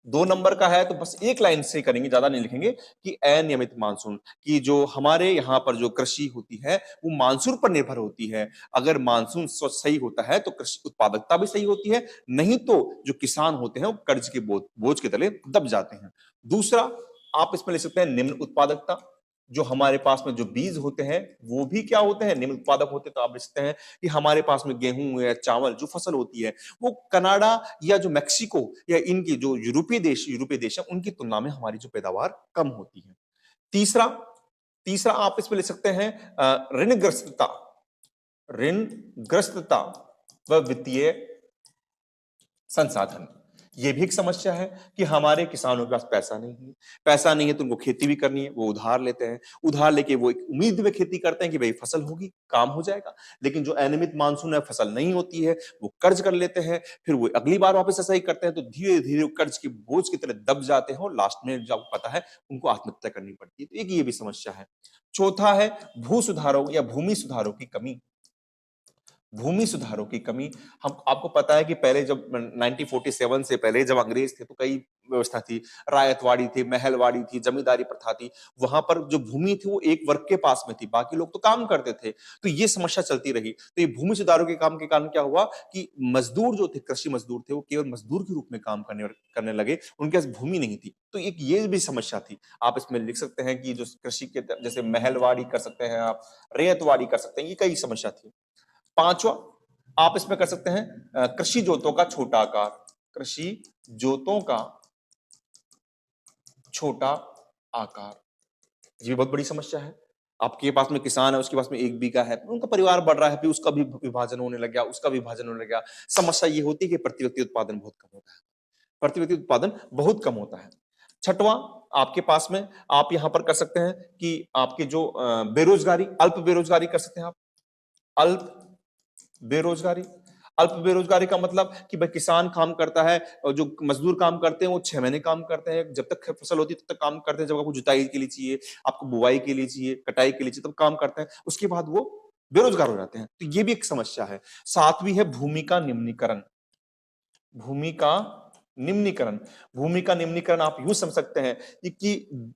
2 नंबर का है तो बस एक लाइन से करेंगे, ज्यादा नहीं लिखेंगे, कि अनियमित मानसून की जो हमारे यहाँ पर जो कृषि होती है वो मानसून पर निर्भर होती है। अगर मानसून सही होता है तो कृषि उत्पादकता भी सही होती है, नहीं तो जो किसान होते हैं वो कर्ज के बोझ के तले दब जाते हैं। दूसरा, आप इसमें ले सकते हैं निम्न उत्पादकता, जो हमारे पास में जो बीज होते हैं वो भी क्या होते हैं, निम्न उत्पादक होते हैं। तो आप लिखते हैं कि हमारे पास में गेहूं या चावल जो फसल होती है वो कनाडा या जो मैक्सिको या इनकी जो यूरोपीय देश है उनकी तुलना में हमारी जो पैदावार कम होती है। तीसरा आप इसमें ले सकते हैं ऋणग्रस्तता व वित्तीय संसाधन। ये भी एक समस्या है कि हमारे किसानों के पास पैसा नहीं है। पैसा नहीं है तो उनको खेती भी करनी है, वो उधार लेते हैं। उधार लेके वो एक उम्मीद में खेती करते हैं कि भाई फसल होगी, काम हो जाएगा। लेकिन जो अनियमित मानसून है, फसल नहीं होती है, वो कर्ज कर लेते हैं, फिर वो अगली बार वापस ऐसा ही करते हैं, तो धीरे-धीरे कर्ज के बोझ की तरह दब जाते हैं और लास्ट में जो आपको पता है, उनको आत्महत्या करनी पड़ती है। तो एक ये भी समस्या है। चौथा है भू सुधारों या भूमि सुधारों की कमी। भूमि सुधारों की कमी। हम आपको पता है कि पहले जब 1947 से पहले जब अंग्रेज थे तो कई व्यवस्था थी, रायतवाड़ी थी, महलवाड़ी थी, जमींदारी प्रथा थी। वहां पर जो भूमि थी वो एक वर्ग के पास में थी, बाकी लोग तो काम करते थे। तो ये समस्या चलती रही। तो ये भूमि सुधारों के काम के कारण क्या हुआ कि मजदूर जो थे, कृषि मजदूर थे, वो केवल मजदूर के रूप में काम करने लगे, उनके पास भूमि नहीं थी। तो एक ये भी समस्या थी। आप इसमें लिख सकते हैं कि जो कृषि के जैसे महलवाड़ी कर सकते हैं आप, रेतवाड़ी कर सकते हैं, ये कई समस्या थी। पांचवा आप इसमें कर सकते हैं कृषि जोतों का छोटा आकार। कृषि जोतों का छोटा आकार, ये भी बहुत बड़ी समस्या है। आपके पास में किसान है, उसके पास में 1 बीघा है, उनका परिवार बढ़ रहा है, फिर उसका भी विभाजन होने लग गया, उसका विभाजन होने लग गया। समस्या ये होती है कि प्रति व्यक्ति उत्पादन बहुत कम होता है। प्रति व्यक्ति उत्पादन बहुत कम होता है। छठवां आपके पास में आप यहां पर कर सकते हैं कि आपके जो बेरोजगारी, अल्प बेरोजगारी कर सकते हैं आप। अल्प बेरोजगारी। अल्प बेरोजगारी का मतलब कि भाई किसान काम करता है और जो मजदूर काम करते हैं वो 6 महीने काम करते हैं, जब तक फसल होती है तब तक काम करते हैं, जब आपको जुताई के लिए चाहिए, आपको बुवाई के लिए चाहिए, कटाई के लिए चाहिए, तब काम करते हैं, उसके बाद वो बेरोजगार हो जाते हैं। तो ये भी एक समस्या है। सातवीं है भूमि का निम्नीकरण। भूमि का निम्नीकरण। भूमि का निम्नीकरण आप यूं समझ सकते हैं कि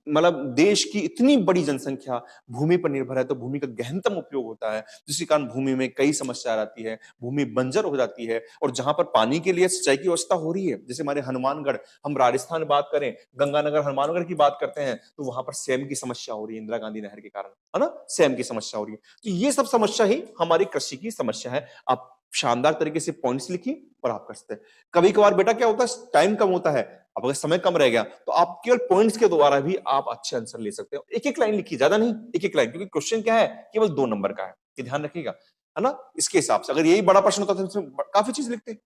मतलब देश की इतनी बड़ी जनसंख्या भूमि पर निर्भर है, तो भूमि का गहनतम उपयोग होता है, जिसके कारण भूमि में कई समस्या आती है, भूमि बंजर हो जाती है। और जहां पर पानी के लिए सिंचाई की व्यवस्था हो रही है, जैसे हमारे हनुमानगढ़, हम राजस्थान में बात करें, गंगानगर हनुमानगढ़ की बात करते हैं, तो वहां पर सेम की समस्या हो रही है, इंदिरा गांधी नहर के कारण, है ना, सेम की समस्या हो रही है। तो ये सब समस्या ही हमारी कृषि की समस्या है। आप शानदार तरीके से पॉइंट्स लिखिए और आप कर सकते हैं। कभी कभार बेटा क्या होता है, टाइम कम होता है, अब अगर समय कम रह गया तो आप केवल पॉइंट्स के द्वारा भी आप अच्छे आंसर ले सकते हो। एक एक लाइन लिखिए, ज्यादा नहीं, एक एक लाइन, क्योंकि क्वेश्चन क्या है, केवल 2 नंबर का है, ये ध्यान रखिएगा, है ना। इसके हिसाब से अगर यही बड़ा प्रश्न होता तो इसमें काफी चीज लिखते।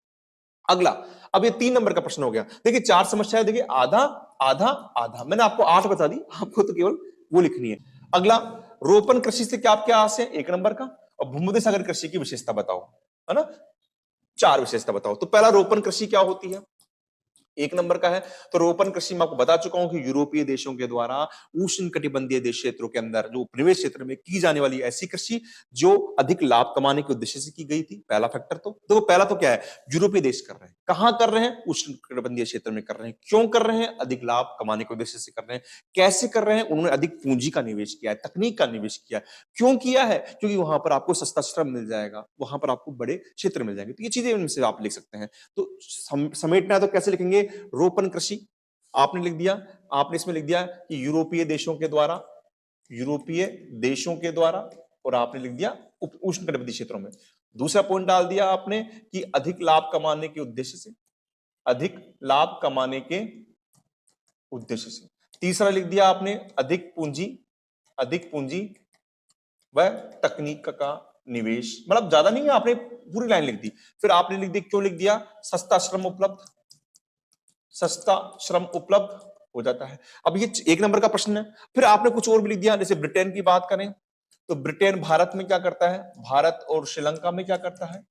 अगला, अब ये 3 नंबर का प्रश्न हो गया। देखिए 4 समस्या है, देखिए आधा आधा आधा, मैंने आपको 8 बता दी, आपको तो केवल वो लिखनी है। अगला, रोपण कृषि से क्या क्या आस है, 1 नंबर का। और भूमध्य सागर कृषि की विशेषता बताओ, है ना, 4 विशेषता बताओ। तो पहला, रोपण कृषि क्या होती है, 1 नंबर का है। तो रोपण कृषि में आपको बता चुका हूं कि यूरोपीय देशों के द्वारा उष्ण कटिबंधीय देश क्षेत्रों के अंदर जो उपनिवेश क्षेत्र में की जाने वाली ऐसी कृषि जो अधिक लाभ कमाने के उद्देश्य से की गई थी। पहला फैक्टर तो देखो, पहला तो क्या है, यूरोपीय देश कर रहे हैं, कहां कर रहे हैं, उष्ण कटिबंधीय क्षेत्र में कर रहे हैं। क्यों कर रहे हैं, अधिक लाभ कमाने के उद्देश्य से कर रहे हैं। कैसे कर रहे हैं, उन्होंने अधिक पूंजी का निवेश किया है, तकनीक का निवेश किया है। क्यों किया है, क्योंकि वहां पर आपको सस्ता श्रम मिल जाएगा, वहां पर आपको बड़े क्षेत्र मिल जाएंगे। तो ये चीजें इनमें से आप लिख सकते हैं। तो समेटना है तो कैसे लिखेंगे, रोपण कृषि आपने लिख दिया, आपने इसमें लिख दिया कि यूरोपीय देशों के द्वारा, यूरोपीय देशों के द्वारा, और आपने लिख दिया उष्ण कटिबंधीय क्षेत्रों में। दूसरा पॉइंट डाल दिया आपने कि अधिक लाभ कमाने के उद्देश्य से, अधिक लाभ कमाने के उद्देश्य से। तीसरा लिख दिया आपने अधिक पूंजी, अधिक पूंजी व तकनीक का निवेश, मतलब ज्यादा नहीं है, आपने पूरी लाइन लिख दी। फिर आपने लिख दी, क्यों लिख दिया, सस्ता श्रम उपलब्ध, सस्ता श्रम उपलब्ध हो जाता है। अब ये 1 नंबर का प्रश्न है। फिर आपने कुछ और भी लिख दिया, जैसे ब्रिटेन की बात करें तो ब्रिटेन भारत में क्या करता है, भारत और श्रीलंका में क्या करता है,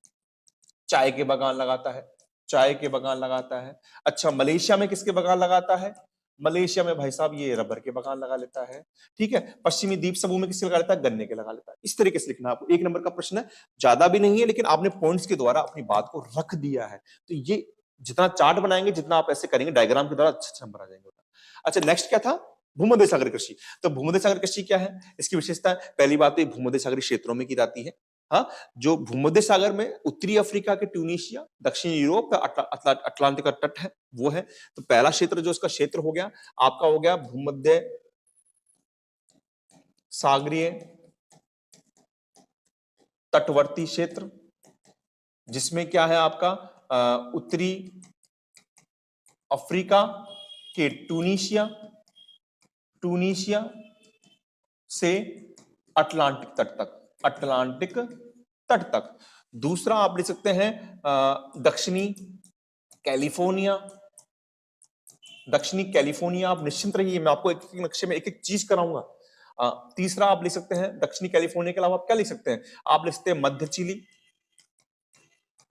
चाय के बागान लगाता है, चाय के बागान लगाता है। अच्छा, मलेशिया में किसके बागान लगाता है, मलेशिया में भाई साहब ये रबर के बागान लगा लेता है। ठीक है, पश्चिमी द्वीप समूह में किसके लगा लेता है, गन्ने के लगा लेता है। इस तरीके से लिखना आपको, 1 नंबर का प्रश्न है, ज्यादा भी नहीं है, लेकिन आपने पॉइंट्स के द्वारा अपनी बात को रख दिया है। तो ये जितना चार्ट बनाएंगे, जितना आप ऐसे करेंगे डायग्राम के द्वारा, अच्छे नंबर आ जाएंगे। अच्छा, नेक्स्ट क्या था, भूमध्य सागर कृषि। तो भूमध्य सागर कृषि क्या है, इसकी विशेषता, पहली बात तो भूमध्य सागरीय क्षेत्रों में की जाती है। हाँ, जो भूमध्य सागर में उत्तरी अफ्रीका के ट्यूनीशिया, दक्षिण यूरोप का अटलांटिक का तट है, वो है। तो पहला क्षेत्र जो इसका क्षेत्र हो गया आपका, हो गया भूमध्य सागरीय तटवर्ती क्षेत्र, जिसमें क्या है आपका उत्तरी अफ्रीका के ट्यूनीशिया, ट्यूनीशिया से अटलांटिक तट तक, अटलांटिक तट तक। दूसरा आप लिख सकते हैं दक्षिणी कैलिफोर्निया, दक्षिणी कैलिफोर्निया। आप निश्चिंत रहिए, मैं आपको एक एक नक्शे में एक एक चीज कराऊंगा। तीसरा आप लिख सकते हैं दक्षिणी कैलिफोर्निया के अलावा आप क्या लिख सकते हैं, आप लिख सकते हैं मध्य चिली,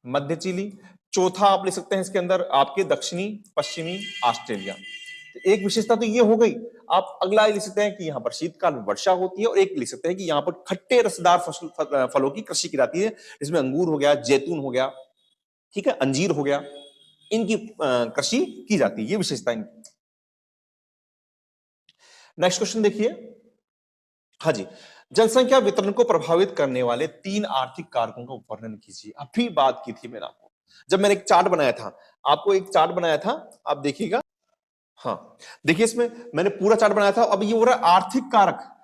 मध्य चिली। चौथा आप लिख सकते हैं इसके अंदर आपके दक्षिणी पश्चिमी ऑस्ट्रेलिया। तो एक विशेषता तो ये हो गई। आप अगला लिख सकते हैं कि यहाँ पर शीतकाल में वर्षा होती है, और एक लिख सकते हैं कि यहाँ पर खट्टे रसदार फलों की कृषि की जाती है, जिसमें अंगूर हो गया, जैतून हो गया, ठीक है, अंजीर हो गया, इनकी कृषि की जाती है। ये विशेषता इनकी। नेक्स्ट क्वेश्चन देखिए। हाँ जी, जनसंख्या वितरण को प्रभावित करने वाले 3 आर्थिक कारकों का वर्णन कीजिए। अभी बात की थी मैंने आपको, जब मैंने एक चार्ट बनाया था, आपको एक चार्ट बनाया था, आप देखिएगा। हाँ, देखिए इसमें मैंने पूरा चार्ट बनाया था। अब ये हो रहा है आर्थिक कारक,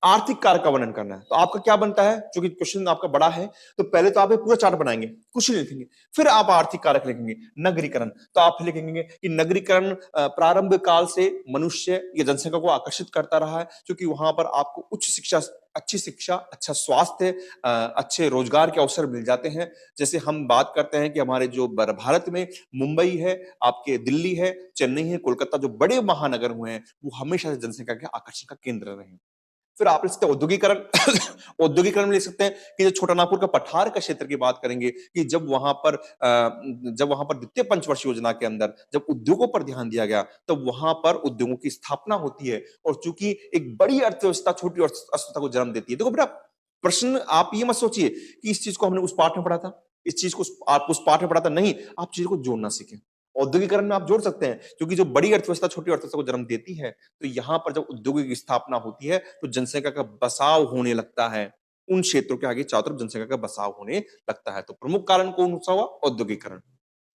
आर्थिक कारक का वर्णन करना है। तो आपका क्या बनता है, क्योंकि क्वेश्चन आपका बड़ा है, तो पहले तो आप ये पूरा चार्ट बनाएंगे, कुछ नहीं लिखेंगे, फिर आप आर्थिक कारक लिखेंगे। नगरीकरण, तो आप लिखेंगे कि नगरीकरण प्रारंभ काल से मनुष्य या जनसंख्या को आकर्षित करता रहा है, क्योंकि वहां पर आपको उच्च शिक्षा, अच्छी शिक्षा, अच्छा स्वास्थ्य, अच्छे रोजगार के अवसर मिल जाते हैं। जैसे हम बात करते हैं कि हमारे जो भारत में मुंबई है, आपके दिल्ली है, चेन्नई है, कोलकाता, जो बड़े महानगर हुए हैं, वो हमेशा से जनसंख्या के आकर्षण का केंद्र रहे। फिर आप लिख सकते हैं औद्योगिकरण। औद्योगिकरण में लिख सकते हैं कि जो छोटा नागपुर का पठार का क्षेत्र की बात करेंगे, कि जब वहां पर द्वितीय पंचवर्षीय योजना के अंदर जब उद्योगों पर ध्यान दिया गया, तो वहां पर उद्योगों की स्थापना होती है, और चूंकि एक बड़ी अर्थव्यवस्था छोटी अर्थव्यवस्था को जन्म देती है। देखो बेटा, प्रश्न आप ये मत सोचिए कि इस चीज को हमने उस पाठ में पढ़ा था, इस चीज को आप उस पाठ में पढ़ा था, नहीं, आप चीजों को जोड़ना सीखें। औद्योगिकरण में आप जोड़ सकते हैं, क्योंकि जो बड़ी अर्थव्यवस्था छोटी अर्थव्यवस्था को जन्म देती है, तो यहां पर जब उद्योगों की स्थापना होती है, तो जनसंख्या का बसाव होने लगता है। उन क्षेत्रों के आगे चारों तरफ जनसंख्या का बसाव होने लगता है। तो प्रमुख कारण कौन सा हुआ, औद्योगिकरण।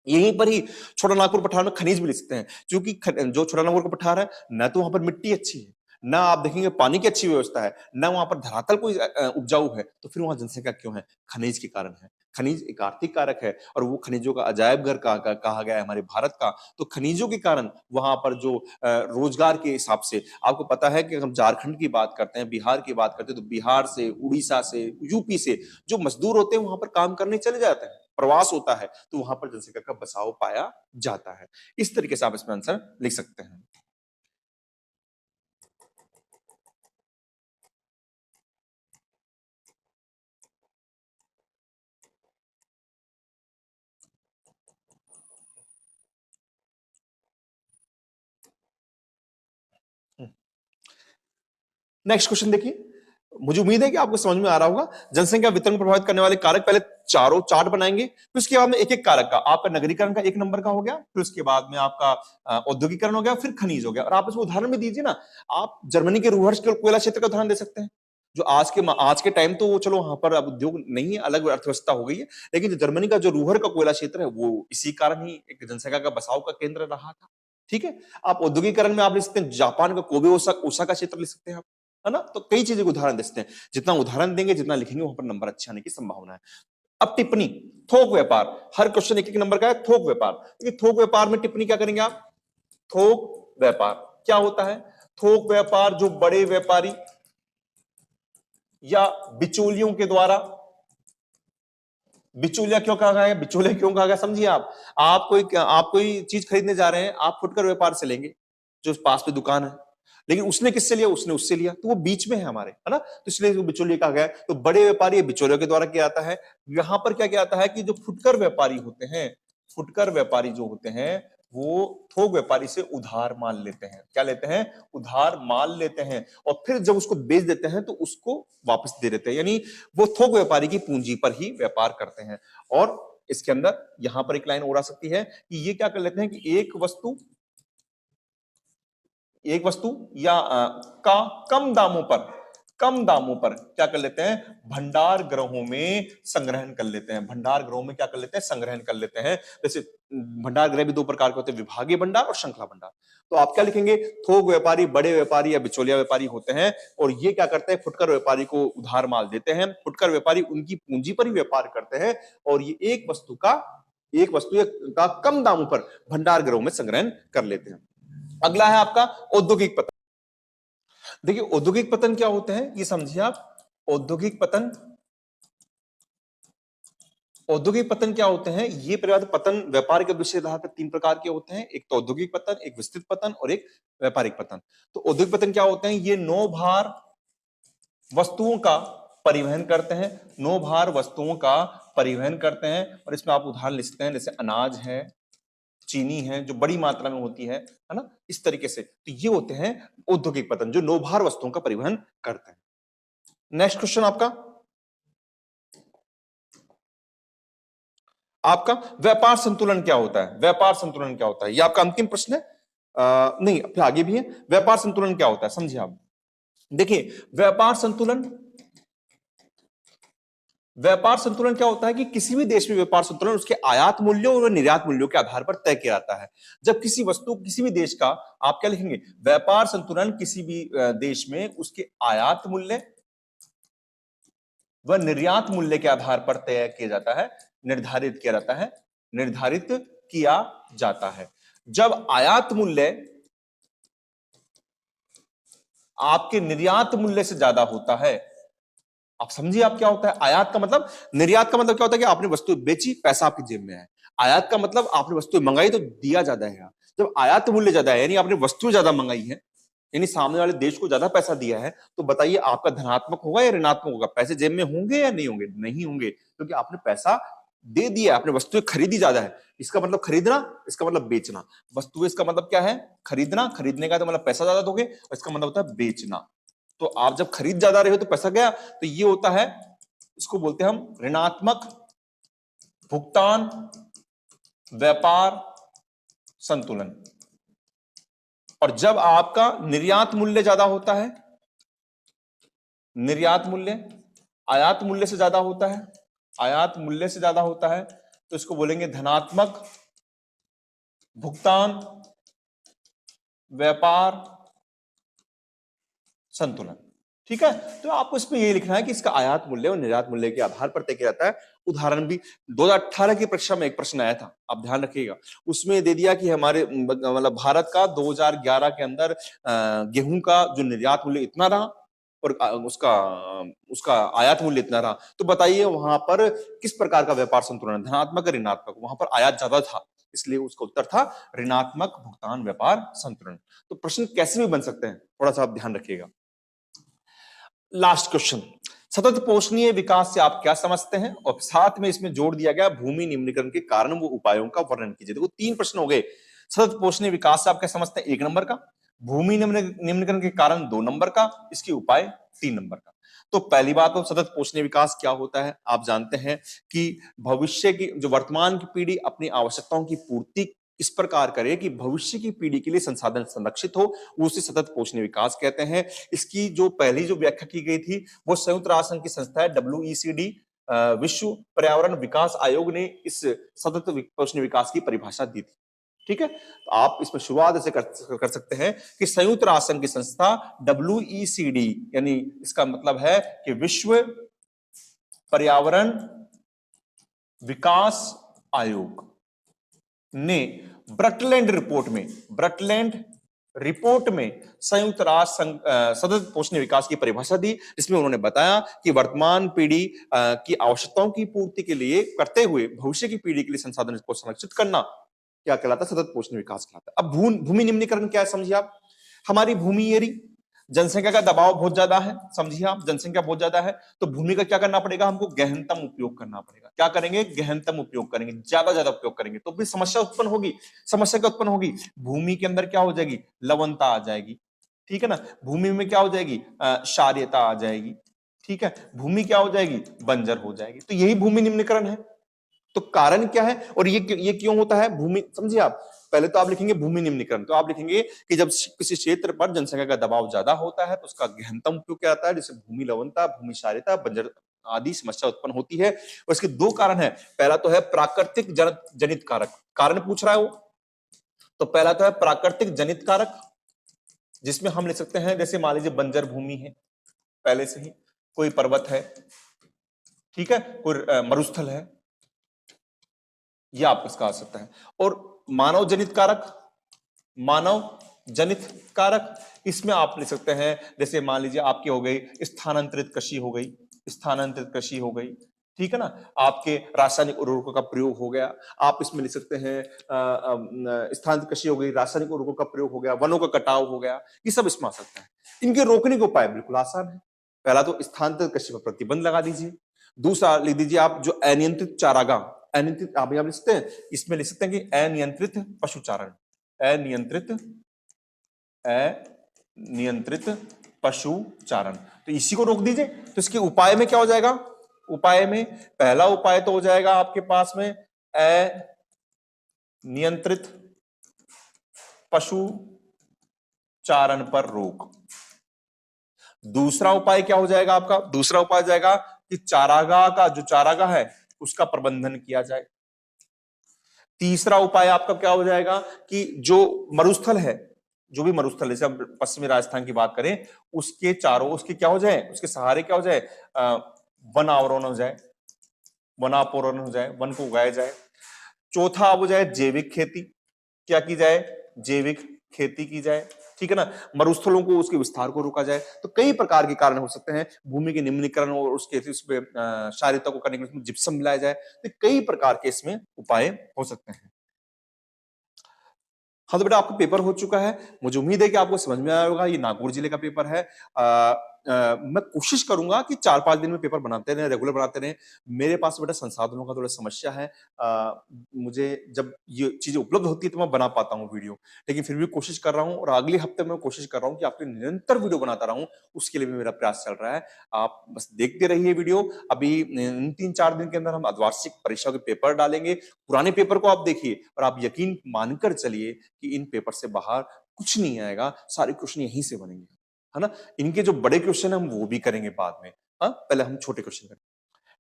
यहीं पर ही छोटा नागपुर पठार में खनिज भी लिख सकते हैं, क्योंकि जो छोटा नागपुर का पठार है, न तो वहां पर मिट्टी अच्छी है, ना आप देखेंगे पानी की अच्छी व्यवस्था है, ना वहां पर धरातल कोई उपजाऊ है, तो फिर वहां जनसंख्या क्यों है, खनिज के कारण है। खनिज एक आर्थिक कारक है, और वो खनिजों का अजायब घर कहा गया है हमारे भारत का। तो खनिजों के कारण वहां पर जो रोजगार के हिसाब से, आपको पता है कि हम झारखंड की बात करते हैं, बिहार की बात करते हैं, तो बिहार से, उड़ीसा से, यूपी से जो मजदूर होते हैं वहां पर काम करने चले जाते हैं, प्रवास होता है, तो वहां पर जनसंख्या का बसाव पाया जाता है। इस तरीके से आप इसमें आंसर लिख सकते हैं। नेक्स्ट क्वेश्चन देखिए। मुझे उम्मीद है कि आपको समझ में आ रहा होगा। जनसंख्या वितरण को प्रभावित करने वाले कारक, पहले चारों चार्ट बनाएंगे, फिर उसके बाद में एक एक कारक का, आपका नगरीकरण का 1 नंबर का हो गया, फिर उसके बाद में आपका औद्योगिकरण हो गया, फिर खनिज हो गया। और आप इसमें उदाहरण भी दीजिए ना, आप जर्मनी के रूहर्स के कोयला क्षेत्र का उदाहरण दे सकते हैं। जो आज के टाइम तो वो चलो वहां पर अब उद्योग नहीं है, अलग अर्थव्यवस्था हो गई है, लेकिन जो जर्मनी का जो रूहर का कोयला क्षेत्र है, वो इसी कारण ही एक जनसंख्या का बसाव का केंद्र रहा था। ठीक है, आप औद्योगिकरण में आप लिख सकते हैं जापान का कोबे ओसाका क्षेत्र लिख सकते हैं आप, है ना। तो कई चीजें को उदाहरण दे सकते हैं, जितना उदाहरण देंगे, जितना लिखेंगे, वहां पर नंबर अच्छे आने की संभावना है। अब टिप्पणी, थोक व्यापार, हर क्वेश्चन एक एक नंबर का है। थोक व्यापार, देखिए थोक व्यापार में टिप्पणी क्या करेंगे आप। थोक व्यापार क्या होता है, थोक व्यापार जो बड़े व्यापारी या बिचौलियों के द्वारा, बिचौलिया क्यों कहा गया, बिचौलिया क्यों कहा गया, समझिए आप कोई चीज खरीदने जा रहे हैं, आप फुटकर व्यापार से लेंगे, जो पास में दुकान है, लेकिन उसने किससे लिया, उसने उससे लिया, तो वो बीच में है हमारे, है ना, तो इसलिए बिचौलिया कहा गया है। तो बड़े व्यापारी बिचौलियों के द्वारा किया जाता है। यहां पर क्या किया जाता है कि जो फुटकर व्यापारी होते हैं, फुटकर व्यापारी जो होते हैं, वो थोक व्यापारी से उधार माल लेते हैं। क्या लेते हैं, उधार माल लेते हैं, और फिर जब उसको बेच देते हैं तो उसको वापस दे देते हैं। यानी वो थोक व्यापारी की पूंजी पर ही व्यापार करते हैं। और इसके अंदर यहां पर एक लाइन और आ सकती है कि ये क्या कर लेते हैं कि एक वस्तु या का कम दामों पर क्या कर लेते हैं, भंडार गृहों में संग्रहण कर लेते हैं। भंडार गृहों में क्या कर लेते हैं, संग्रहण कर लेते हैं। जैसे भंडार गृह भी 2 प्रकार के होते हैं, विभागीय भंडार और श्रृंखला भंडार। तो आप क्या लिखेंगे, थोक व्यापारी बड़े व्यापारी या बिचौलिया व्यापारी होते हैं, और ये क्या करते हैं, फुटकर व्यापारी को उधार माल देते हैं। फुटकर व्यापारी उनकी पूंजी पर ही व्यापार करते हैं, और ये एक वस्तु का कम दामों पर भंडार गृहों में संग्रहण कर लेते हैं। अगला है आपका औद्योगिक पतन। देखिए औद्योगिक पतन क्या होते हैं, ये समझिए आप। औद्योगिक पतन औद्योगिक पतन क्या होते हैं? ये परिवर्तन पतन व्यापार के विषय आधार पर तीन प्रकार के होते हैं, एक तो औद्योगिक पतन, एक विस्तृत पतन और एक व्यापारिक पतन। तो औद्योगिक पतन क्या होते हैं? ये नौ भार वस्तुओं का परिवहन करते हैं, नौ भार वस्तुओं का परिवहन करते हैं, और इसमें आप उदाहरण लिख सकते हैं जैसे अनाज है, चीनी है, जो बड़ी मात्रा में होती है ना, इस तरीके से। तो ये होते हैं औद्योगिक पतन, जो नौ भार वस्तुओं का परिवहन करते हैं। नेक्स्ट क्वेश्चन आपका व्यापार संतुलन क्या होता है? व्यापार संतुलन क्या होता है? ये आपका अंतिम प्रश्न है। नहीं, फिर आगे भी है। व्यापार संतुलन क्या होता है, समझिए आप। देखिए, व्यापार संतुलन क्या होता है कि किसी भी देश में व्यापार संतुलन उसके आयात मूल्यों और निर्यात मूल्यों के आधार पर तय किया जाता है। जब किसी वस्तु, किसी भी देश का, आप क्या लिखेंगे? व्यापार संतुलन किसी भी देश में उसके आयात मूल्य व निर्यात मूल्य के आधार पर तय किया जाता है, निर्धारित किया जाता है। जब आयात मूल्य आपके निर्यात मूल्य से ज्यादा होता है, आप समझिए आप क्या होता है आयात का मतलब। निर्यात का मतलब क्या होता है कि आपने वस्तु बेची, पैसा आपकी जेब में है। आयात का मतलब आपने वस्तु मंगाई तो दिया ज्यादा है। जब आयात मूल्य ज्यादा है, यानी आपने वस्तु ज्यादा मंगाई है, यानी सामने वाले देश को ज्यादा पैसा दिया है, तो बताइए आपका धनात्मक होगा या ऋणात्मक होगा? पैसे जेब में होंगे या नहीं होंगे? नहीं होंगे, क्योंकि आपने पैसा दे दिया, आपने वस्तुएं खरीदी ज्यादा है। इसका मतलब खरीदना, इसका मतलब बेचना। वस्तुएं, इसका मतलब क्या है? खरीदना। खरीदने का तो मतलब पैसा ज्यादा दोगे, और इसका मतलब होता है बेचना। तो आप जब खरीद ज्यादा रहे हो तो पैसा गया, तो ये होता है, इसको बोलते हैं हम ऋणात्मक भुगतान व्यापार संतुलन। और जब आपका निर्यात मूल्य ज्यादा होता है, निर्यात मूल्य आयात मूल्य से ज्यादा होता है, आयात मूल्य से ज्यादा होता है, तो इसको बोलेंगे धनात्मक भुगतान व्यापार संतुलन। ठीक है, तो आपको इसमें ये लिखना है कि इसका आयात मूल्य और निर्यात मूल्य के आधार पर तय किया जाता है। उदाहरण भी 2018 की परीक्षा में एक प्रश्न आया था, आप ध्यान रखिएगा। उसमें दे दिया कि हमारे मतलब भारत का 2011 के अंदर गेहूं का जो निर्यात मूल्य इतना रहा और उसका उसका आयात मूल्य इतना रहा। तो बताइए वहां पर किस प्रकार का व्यापार संतुलन, धनात्मक या ऋणात्मक? वहां पर आयात ज्यादा था, इसलिए उसका उत्तर था ऋणात्मक भुगतान व्यापार संतुलन। तो प्रश्न कैसे भी बन सकते हैं, थोड़ा सा आप ध्यान रखिएगा। लास्ट क्वेश्चन, सतत पोषणीय विकास से आप क्या समझते हैं? और साथ में इसमें जोड़ दिया गया भूमि निम्नीकरण के कारण वो उपायों का वर्णन कीजिए। देखो, तीन प्रश्न हो गए। सतत पोषणीय विकास से आप क्या समझते हैं? 1 नंबर का। भूमि निम्नीकरण के कारण 2 नंबर का। इसके उपाय 3 नंबर का। तो पहली बात, तो सतत पोषणीय विकास क्या होता है? आप जानते हैं कि भविष्य की, जो वर्तमान की पीढ़ी अपनी आवश्यकताओं की पूर्ति इस प्रकार करे कि भविष्य की पीढ़ी के लिए संसाधन संरक्षित हो, उसे सतत पोषणीय विकास कहते हैं। इसकी जो पहली जो व्याख्या की गई थी, वो संयुक्त राष्ट्र संघ की संस्था है WECD, विश्व पर्यावरण विकास आयोग ने इस सतत पोषणीय विकास की परिभाषा दी थी। ठीक है, तो आप इसमें शुरुआत ऐसे कर सकते हैं कि संयुक्त राष्ट्र संघ की संस्था WECD, यानी इसका मतलब है कि विश्व पर्यावरण विकास आयोग ने ब्रटलैंड रिपोर्ट में संयुक्त राष्ट्र सतत पोषणीय विकास की परिभाषा दी, जिसमें उन्होंने बताया कि वर्तमान पीढ़ी की आवश्यकताओं की पूर्ति के लिए करते हुए भविष्य की पीढ़ी के लिए संसाधन को संरक्षित करना क्या कहलाता है? सतत पोषणीय विकास कहलाता है। अब भूमि निम्नीकरण क्या है, समझिए आप। हमारी भूमि एरी, जनसंख्या का दबाव बहुत ज्यादा है, समझिए आप, जनसंख्या बहुत ज्यादा है, तो भूमि का क्या करना पड़ेगा? हमको गहनतम उपयोग करना पड़ेगा। क्या करेंगे? गहनतम उपयोग करेंगे, ज्यादा उपयोग करेंगे, तो भी समस्या उत्पन्न होगी। समस्या क्या उत्पन्न होगी? भूमि के अंदर क्या हो जाएगी? लवणता आ जाएगी। ठीक है ना, भूमि में क्या हो जाएगी? क्षारीयता आ जाएगी। ठीक है, भूमि क्या हो जाएगी? बंजर हो जाएगी। तो यही भूमि निम्नीकरण है। तो कारण क्या है और ये क्यों होता है? भूमि, समझिए आप, पहले तो आप लिखेंगे भूमि निम्नीकरण, तो आप लिखेंगे कि जब किसी क्षेत्र पर जनसंख्या का दबाव ज्यादा होता है तो उसका गहनतम उपयोग किया जाता है, जिससे भूमि लवणता, भूमि क्षारीयता, बंजर आदि समस्या उत्पन्न होती है। और इसके दो कारण है। पहला तो है प्राकृतिक जनित कारक, कारण पूछ रहा है वो, तो पहला तो है प्राकृतिक जनित कारक, जिसमें हम लिख सकते हैं जैसे मान लीजिए बंजर भूमि है पहले से ही, कोई पर्वत है, ठीक है, कोई मरुस्थल है, यह आप इसका आ सकता है। और मानव जनित कारक, मानव जनित कारक, इसमें आप ले सकते हैं जैसे मान लीजिए आपकी हो गई स्थानांतरित कृषि हो गई, स्थानांतरित कृषि हो गई, ठीक है ना। आपके रासायनिक उर्वरकों का प्रयोग हो गया, आप इसमें लिख सकते हैं स्थानांतरित हो गई, रासायनिक उर्वरकों का प्रयोग हो गया, वनों का कटाव हो गया, ये सब इसमें आ सकता है। इनके रोकने के उपाय बिल्कुल आसान है। पहला तो स्थानांतरित कृषि पर प्रतिबंध लगा दीजिए। दूसरा लिख दीजिए आप जो अनियंत्रित चारागाह, अनियंत्रित आप यहां लिख सकते हैं, इसमें लिख सकते हैं कि अनियंत्रित पशुचारण, अनियंत्रित अनियंत्रित पशुचारण, तो इसी को रोक दीजिए। तो इसके उपाय में क्या हो जाएगा, उपाय में पहला उपाय तो हो जाएगा आपके पास में अनियंत्रित पशुचारण पर रोक। दूसरा उपाय क्या हो जाएगा आपका, दूसरा उपाय जाएगा कि चारागाह का जो चारागाह है उसका प्रबंधन किया जाए। तीसरा उपाय आपका क्या हो जाएगा कि जो मरुस्थल है, जो भी मरुस्थल, जैसे हम पश्चिमी राजस्थान की बात करें, उसके चारों उसके क्या हो जाए, उसके सहारे क्या हो जाए, वन आवरण हो जाए, वनापोरण हो जाए, वन को उगाया जाए। चौथा अब हो जाए जैविक खेती, क्या की जाए, जैविक खेती की जाए, ठीक है ना। मरुस्थलों को उसके विस्तार को रोका जाए। तो कई प्रकार के कारण हो सकते हैं, भूमि के निम्नीकरण और उसके उसमें क्षारीयता को करने के लिए जिप्सम मिलाया जाए, तो कई प्रकार के इसमें उपाय हो सकते हैं। हाँ तो बेटा आपका पेपर हो चुका है, मुझे उम्मीद है कि आपको समझ में आया होगा। ये नागौर जिले का पेपर है। मैं कोशिश करूंगा कि 4-5 दिन में पेपर बनाते रहे, रेगुलर बनाते रहे। मेरे पास बेटा संसाधनों का थोड़ा समस्या है। मुझे जब ये चीजें उपलब्ध होती है तो मैं बना पाता हूँ वीडियो, लेकिन फिर भी कोशिश कर रहा हूँ और अगले हफ्ते में कोशिश कर रहा हूँ कि आपके निरंतर वीडियो बनाता रहूं। उसके लिए भी मेरा प्रयास चल रहा है। आप बस देखते रहिए वीडियो। अभी इन 3-4 दिन के अंदर हम अर्धवार्षिक परीक्षा के पेपर डालेंगे। पुराने पेपर को आप देखिए और आप यकीन मानकर चलिए कि इन पेपर से बाहर कुछ नहीं आएगा, सारे क्वेश्चन यहीं से बनेंगे, है ना। इनके जो बड़े क्वेश्चन है हम वो भी करेंगे बाद में, हाँ पहले हम छोटे क्वेश्चन करें।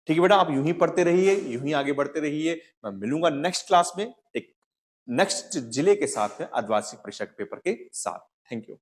ठीक है बेटा, आप यूं ही पढ़ते रहिए, यूं ही आगे बढ़ते रहिए। मैं मिलूंगा नेक्स्ट क्लास में एक नेक्स्ट जिले के साथ में, अर्धवार्षिक परीक्षा के पेपर के साथ। Thank you.